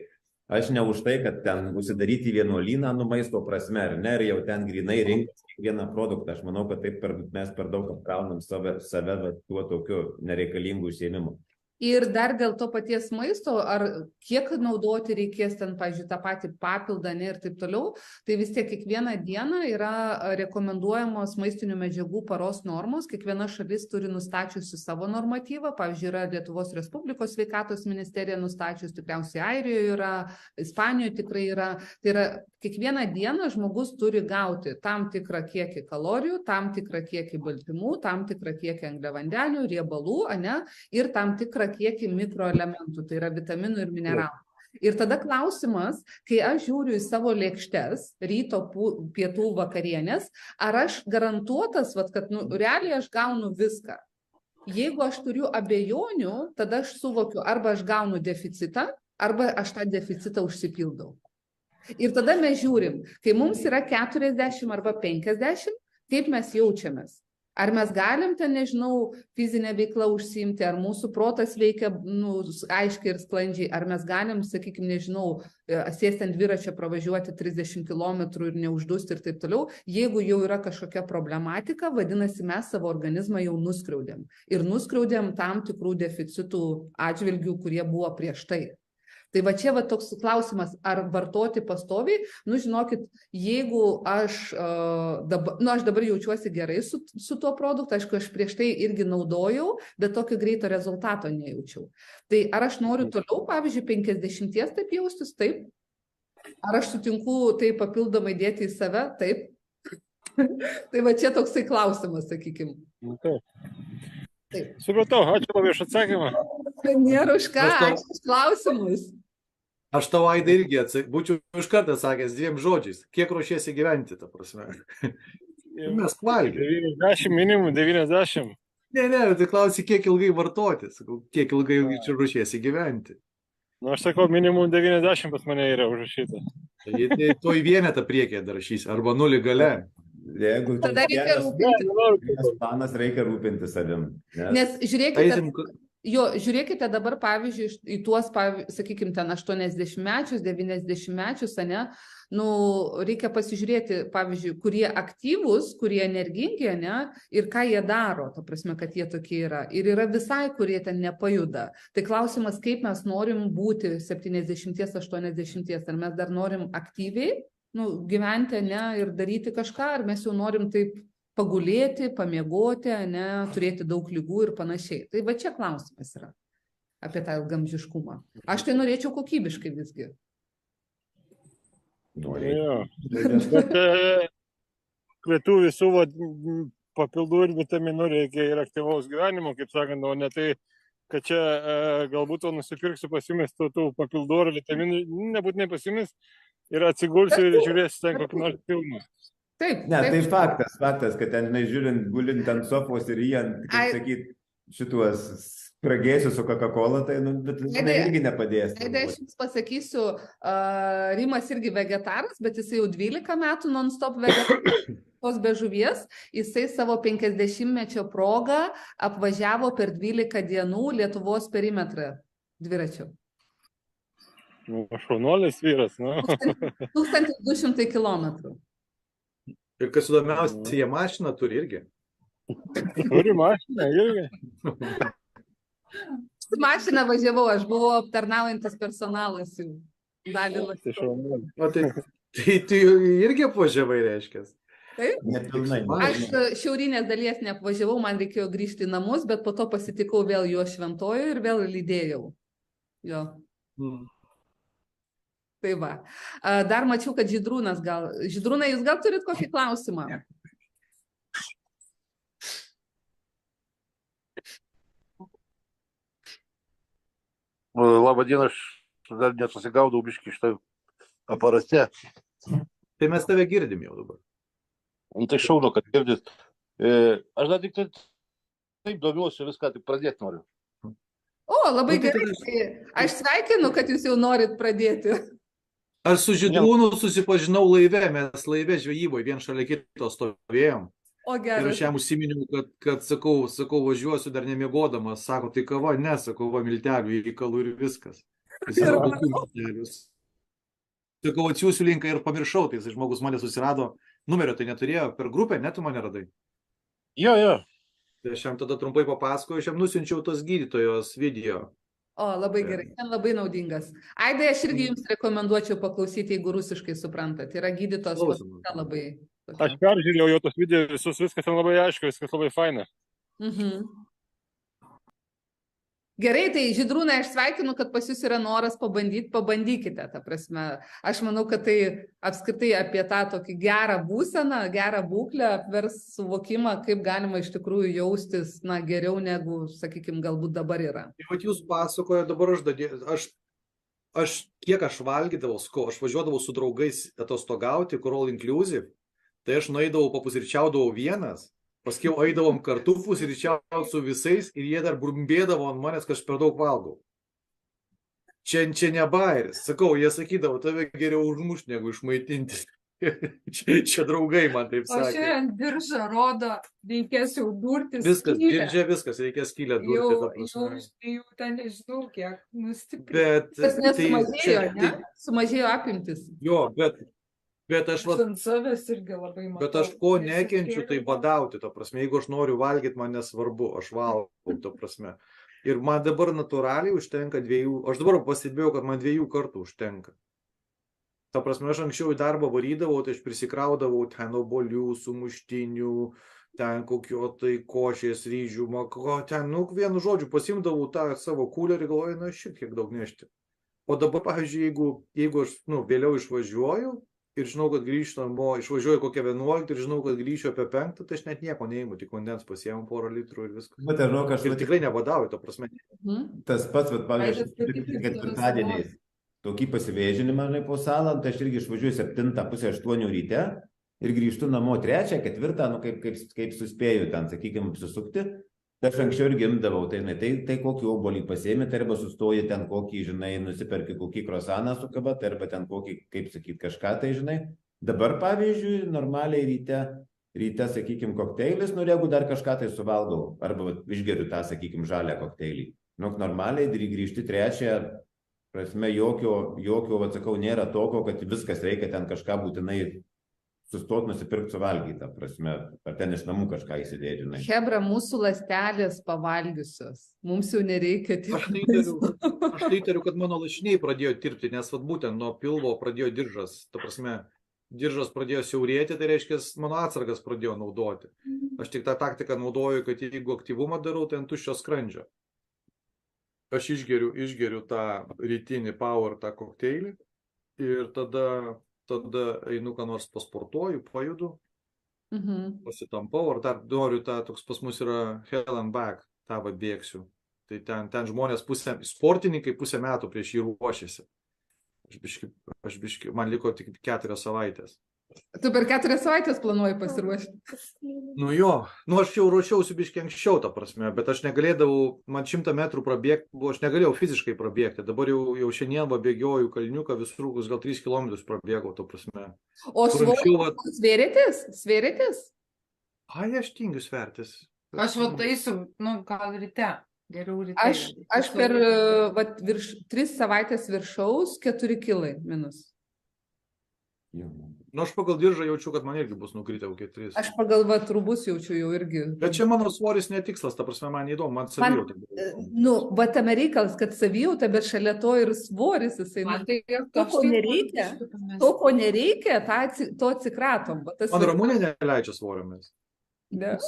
D: aš ne už tai, kad ten užsidaryti vienuolyną, maisto prasme, ir jau ten grinai rinktis kiekvieną produktą. Aš manau, kad taip mes per daug apkraunam save tuo tokiu nereikalingu užsiėmimu.
B: Ir dar dėl to paties maisto, ar kiek naudoti reikės ten, pavyzdžiui, tą patį papildą, ir taip toliau, tai vis tiek kiekvieną dieną yra rekomenduojamos maistinių medžiagų paros normos, kiekviena šalis turi nustačiusi savo normatyvą, pavyzdžiui, yra Lietuvos Respublikos sveikatos ministerija nustačius, tikriausiai Airijoje yra, Ispanijoje tikrai yra, tai yra kiekvieną dieną žmogus turi gauti tam tikrą kiekį kalorijų, tam tikrą kiekį baltymų, tam tikrą kiekį angliavandenių, riebalų, ir tam tikrą kiekį mikroelementų, tai yra vitaminų ir mineralų. Ir tada klausimas, kai aš žiūriu į savo lėkštes, ryto, pietų, vakarienės, ar aš garantuotas, kad realiai aš gaunu viską. Jeigu aš turiu abejonių, tada aš suvokiu, arba aš gaunu deficitą, arba aš tą deficitą užsipildau. Ir tada mes žiūrim, kai mums yra 40 arba 50, kaip mes jaučiamės. Ar mes galim ten, fizinę veiklą užsiimti, ar mūsų protas veikia aiškiai ir sklandžiai, ar mes galim, sakykime, sėsti ant dviračio, pravažiuoti 30 km ir neuždusti ir taip toliau. Jeigu jau yra kažkokia problematika, vadinasi, mes savo organizmą jau nuskriaudėm. Ir nuskriaudėm tam tikrų deficitų atžvilgių, kurie buvo prieš tai. Tai va čia toks klausimas, ar vartoti pastoviai, žinokit, jeigu aš dabar jaučiuosi gerai su tuo produktu, aišku, aš prieš tai irgi naudojau, bet tokio greito rezultato nejaučiau. Tai ar aš noriu toliau, pavyzdžiui, 50 taip jaustis, taip? Ar aš sutinku tai papildomai dėti į save, taip? Tai va čia toksai klausimas, sakykim.
E: Taip. Supratau, ačiū labai už atsakymą.
B: Nėra už ką, ačiū už klausimus.
A: Aš tau, Aidai, irgi būčiau iš karto sakęs 2 žodžiais. Kiek ruošiesi gyventi, ta prasme? Mes valgėm.
E: 90, minimum 90.
A: Ne, tai klausi, kiek ilgai vartoti. Sakau, kiek ilgai ruošiesi gyventi.
E: Aš sakau, minimum 90 pas mane yra užrašyta.
A: Tai toj vienetą priekyje dar rašys, arba 0 gale.
D: Jeigu
B: tada reikia rūpintis.
D: Planas, reikia rūpinti savim.
B: Nes žiūrėkite dabar, pavyzdžiui, į tuos, sakykime, ten 80-mečius, 90-mečius, reikia pasižiūrėti, pavyzdžiui, kurie aktyvūs, kurie energingi, ir ką jie daro, ta prasme, kad jie tokie yra. Ir yra visai, kurie ten nepajuda. Tai klausimas, kaip mes norim būti 70-80, ar mes dar norim aktyviai gyventi, ir daryti kažką, ar mes jau norim taip pagulėti, pamiegoti, turėti daug ligų ir panašiai. Tai va čia klausimas yra apie tą ilgamžiškumą. Aš tai norėčiau kokybiškai visgi.
E: Bet prie tų visų papildų ir vitaminų reikia ir aktyvaus gyvenimo, kaip sakant, o ne tai, kad čia galbūt nusipirksiu pasimis tų papildų ar vitaminų, nebūtinai pasimis, ir atsigulsiu ir žiūrėsiu ten kokį nors filmą.
B: Taip.
D: Ne, tai faktas, kad ten, žiūrint, gulint ant sofos ir jį, kaip sakyt, šituos spragėsiu su Coca-Cola, tai irgi nepadės.
B: Aš jums pasakysiu, Rimas irgi vegetaras, bet jisai jau 12 metų non-stop vegetaras be žuvies, jisai savo 50-mečio progą apvažiavo per 12 dienų Lietuvos perimetrą dviračiu.
E: Šaunuolis vyras,
B: 1200 kilometrų.
A: Ir kas įdomiausia, jie mašiną turi irgi.
E: Turi mašiną irgi.
B: Mašiną važiavau, aš buvau aptarnaujantis personalas jau dalį laiko.
A: Tai tu irgi apvažiavai, reiškia?
B: Taip. Aš šiaurinės dalies neapvažiavau, man reikėjo grįžti į namus, bet po to pasitikau vėl jo šventojo ir vėl lydėjau. Jo. Tai va. Dar mačiau, kad Žydrūnas Žydrūnai, jūs gal turit kokį klausimą?
E: Labą dieną, aš dar nesusigaudau biškį šitą aparate.
A: Tai mes tave girdim jau dabar.
E: Tai šaunu, kad girdit. Aš dar tik taip domiuosi viską, tik pradėti noriu.
B: O, labai
A: Nu, tai
B: gerai. Tai aš sveikinu, kad jūs jau norit pradėti.
A: Aš su Žydrūnu susipažinau laive, mes laive žvejyboje vien šalia kito stovėjom.
B: O,
A: Ir
B: gerai.
A: aš jam užsiminiau, kad sakau, važiuosiu dar nemiegodamas. Sako, tai kava, ne, sakau, va, miltelių įkalų ir viskas. Jis yra kokių miltelius. Sakau, atsiųsiu linką ir pamiršau, tai žmogus mane susirado. Numerio tai neturėjo, per grupę, ne, tu mane radai.
E: Jo.
A: Tai aš jam tada trumpai papasakoju, aš jam nusiunčiau tos gydytojos video.
B: O, labai gerai. Ten labai naudingas. Aidai, aš irgi jums rekomenduočiau paklausyti, jeigu rusiškai suprantat. Yra gydytos
A: Klausom.
B: labai.
E: Aš peržiūrėjau jo tos video visus, viskas ten labai aišku, viskas labai faina.
B: Gerai, tai Žydrūnai, aš sveikinu, kad pas jūs yra noras pabandykite, ta prasme. Aš manau, kad tai apskritai apie tą tokį gerą būseną, gerą būklę apvers suvokimą, kaip galima iš tikrųjų jaustis, na, geriau negu, sakykime, galbūt dabar yra.
A: Ir vat jūs pasakojo, dabar aš kiek aš valgydavau, aš važiuodavau su draugais atostogauti, kur all inclusive, tai aš nueidavau, papusryčiaudavau vienas, paskiau eidavom kartu pusryčiauti su visais ir jie dar brumbėdavo ant manęs, kad aš per daug valgau. Čia ne bairis. Sakau, jie sakydavo, tave geriau užmušti negu išmaitinti. Čia draugai man taip
C: O
A: sakė.
C: šiandien diržą rodo, reikės jau durti
A: Viskas,
C: skylę.
A: diržė viskas, reikia skylę durti. ta prasme.
C: Jau ten nežinau, kiek nustiprint.
A: Bet,
B: Tas
A: tai
B: nesumažėjo,
A: čia-
B: ne? Sumažėjo apimtis.
A: Jo, bet aš vat,
C: Ant savęs irgi labai matau.
A: bet aš ko nekenčiu, tai badauti, ta prasme. Jeigu aš noriu valgyti, man nesvarbu, aš valgau, ta prasme. Ir man dabar natūraliai užtenka aš dabar pastebėjau, kad man 2 kartų užtenka. Ta prasme, aš anksčiau į darbą varydavau, tai aš prisikraudavau ten obuolių, sumuštinių, ten kokio tai košės, ryžių, ten, vienu žodžiu, pasimdavau tą savo kūlerį, galvoju, na, šiek tiek daug nešti. O dabar, pavyzdžiui, jeigu aš, vėliau išvažiuoju, ir žinau, kad grįžtu namo, išvažiuoju kokią 11 ir žinau, kad grįšiu apie 5, tai aš net nieko neimu, tik vandens pasiemu porą litrų ir viskas.
D: Bet žinok, aš
A: Ir tikrai nebadauju, ta prasme.
D: tas pats, pavyzdžiui,
C: Aidas, kaip
D: ketvirtadieniais tokį pasivėžinimą, žinai, po salą, tai aš irgi išvažiuoju 7, pusę 8 ryte ir grįžtu namo 3, 4, kaip suspėju ten, sakykime, apsisukti. Tai aš anksčiau irgi imdavau, tai kokį obuolį pasiėmė, tai arba sustoji ten kokį, žinai, nusiperki kokį krosaną su kava, tai arba ten kokį, kaip sakyti, kažką tai, žinai. Dabar, pavyzdžiui, normaliai ryte, sakykime, kokteilis, jeigu dar kažką tai suvalgau, arba išgeriu tą, sakykime, žalią kokteilį. Normaliai grįžti 3, prasme, jokio, atsakau, nėra tokio, kad viskas reikia ten kažką būtinai sustot, nusipirkti, suvalgyti, ta prasme, ar ten iš namų kažką įsidėti, žinai.
B: Hebra, mūsų ląstelės pavalgiusios. Mums jau nereikia tiek.
A: Aš tai įtariu, kad mano lašiniai pradėjo tirpti, nes būtent nuo pilvo pradėjo diržas. Ta prasme, diržas pradėjo siaurėti, tai reiškia, mano atsargas pradėjo naudoti. Aš tik tą taktiką naudoju, kad jeigu aktyvumą darau, tai ant tuščio skrandžio. Aš išgeriu tą rytinį power, tą kokteilį ir tada einu, ką nors pasportuoju, pajudu, pasitampau, ar dar noriu toks pas mus yra hell and back, tą bėgsiu. Tai ten žmonės sportininkai pusę metų prieš jį ruošiasi. Aš biški, man liko tik 4 savaitės.
B: Tu per 4 savaitės planuoji pasiruošti.
A: Aš jau ruošiausi biški anksčiau, ta prasme, bet aš negalėdavau, man 100 metrų prabėgti, aš negalėjau fiziškai prabėgti. Dabar jau šiandien bėgioju kalniuką, visur gal 3 km prabėgau, ta prasme.
B: O svėrėtės?
A: Ai, aš tingiu svertis.
C: Aš taisiu, gal ryte. Geriau ryte.
B: Aš per 3 savaitės viršaus 4 kilai minus.
A: Aš pagal diržą jaučiu, kad man irgi bus nukritę kokie 3.
B: Aš pagal rūbus jaučiu jau irgi.
A: Bet čia mano svoris netikslas, ta prasme, man įdomu, man savijauta.
B: Tame reikalas, kad savijauta, bet šalia to ir svoris jisai. To, ko nereikia, to atsikratom.
A: Man Ramunė neleidžia svoriomis.
B: Ne.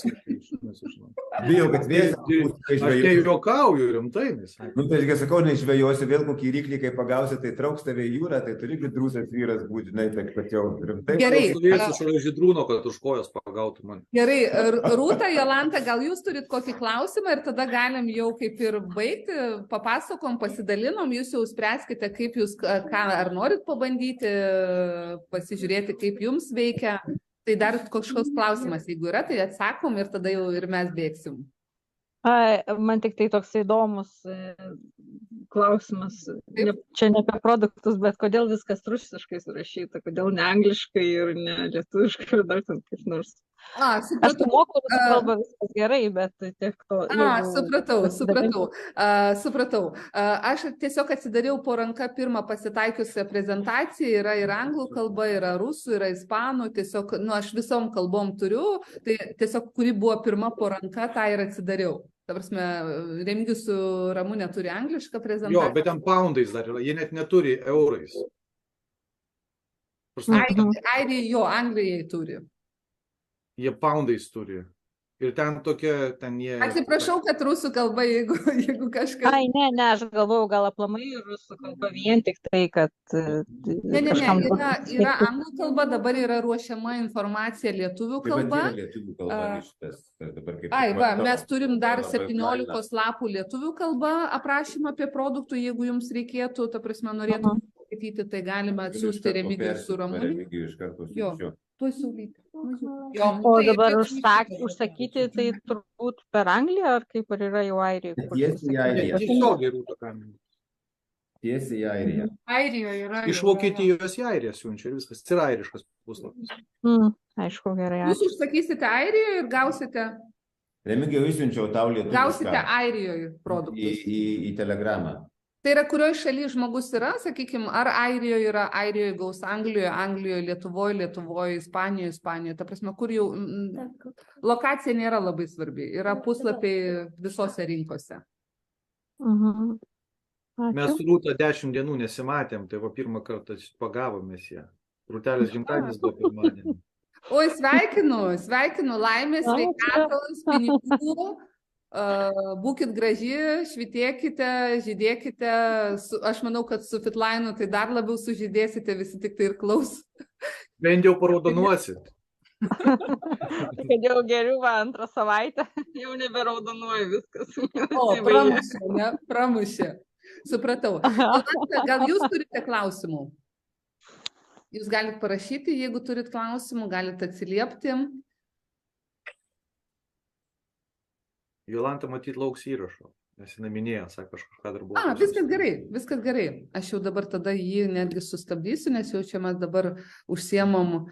D: Bijau, kad vėjas bus, kai
A: Aš
D: žvejosi.
A: nejuokauju rimtai, nesakau.
D: Nu, tai aš sakau, neišvejosi vėl kokį ryklį, kai pagausi, tai trauks tave į jūrą, tai turi gudrusas vyras būti, žinai, tai kad jau rimtai.
B: Gerai.
A: Stovėsiu šalia žydrūno, kad už kojos pagautų man.
B: Gerai, Rūta, Jolanta, gal jūs turit kokį klausimą ir tada galim jau kaip ir baigti, papasakom, pasidalinom, jūs jau spręskite, kaip jūs, ką, ar norit pabandyti, pasižiūrėti, kaip jums veikia. Tai dar kažkoks klausimas, jeigu yra, tai atsakom ir tada jau ir mes bėgsim.
F: Man tik tai toks įdomus klausimas. Čia ne apie produktus, bet kodėl viskas rusiškai surašyta, kodėl ne angliškai ir ne lietuviškai ir dar ten kaip nors. Aš tai moku rusų kalbą, viskas gerai, bet tiek to.
B: Supratau. Aš tiesiog atsidariau po ranka pirmą pasitaikiusią prezentaciją, yra ir anglų kalba, yra rusų, yra ispanų, tiesiog, aš visom kalbom turiu, tai tiesiog, kuri buvo pirma po ranka, tą ir atsidariau. Ta prasme, Remigijus su Ramūne turi anglišką prezentaciją.
A: Jo, bet ten poundais dar yra, jie net neturi eurais.
B: Anglijai turi.
A: Jie poundais turi. Ir ten tokia, ten jie...
B: Atsiprašau, kad rusų kalba, jeigu kažkas...
F: Ne, aš galvojau, gal aplamai rusų kalba vien tik tai, kad...
B: Ne, yra anglų kalba, dabar yra ruošiama informacija lietuvių kalba. Mes turim dar 17 lapų lietuvių kalba aprašymą apie produktų, jeigu jums reikėtų, ta prasme, norėtų skaityti, tai galime atsiųsti Remigijų su Ramūne. Tuo siūlyti.
F: O dabar užsakyti, tai turbūt per Angliją, ar kaip ar yra jau Airijoje?
D: Tiesiai į Airiją.
C: Airijoje yra.
A: Iš Vokietijos į Airiją siunčia ir viskas. Tai yra airiškas puslapis.
F: Aišku, gerai.
B: Jūs užsakysite Airijoje ir gausite...
D: Remigijau, išsiunčiau tau lietuvišką.
B: Gausite Airijoje produktus.
D: Į telegramą.
B: Tai yra, kurioje šalyje žmogus yra, sakykime, ar Airijoje yra, Airijoje gaus Anglijoje, Lietuvoje, Ispanijoje, ta prasme, kur jau lokacija nėra labai svarbi, yra puslapiai visose rinkose.
A: Mes su Rūta 10 dienų nesimatėm, tai pirmą kartą pagavomės ją. Rūtelės gimtadienis buvo pirmadienį.
B: Oi, sveikinu, laimės, sveikatos, pinigų. Būkit graži, švitėkite, žydėkite. Aš manau, kad su Fitlainu tai dar labiau sužydėsite, visi tik tai ir klaus.
E: Bent jau paraudonuosit.
F: Kad jau geriau antrą savaitę, jau neberaudonuoju viskas.
B: O, pramušė. Supratau. Gal jūs turite klausimų? Jūs galite parašyti, jeigu turit klausimų, galite atsiliepti.
A: Jolanta matyt lauks įrašo, nes jinai minėjo, sako, aš kažką dar buvau.
B: Viskas gerai. Aš jau dabar tada jį netgi sustabdysiu, nes jau čia mes dabar užsiemam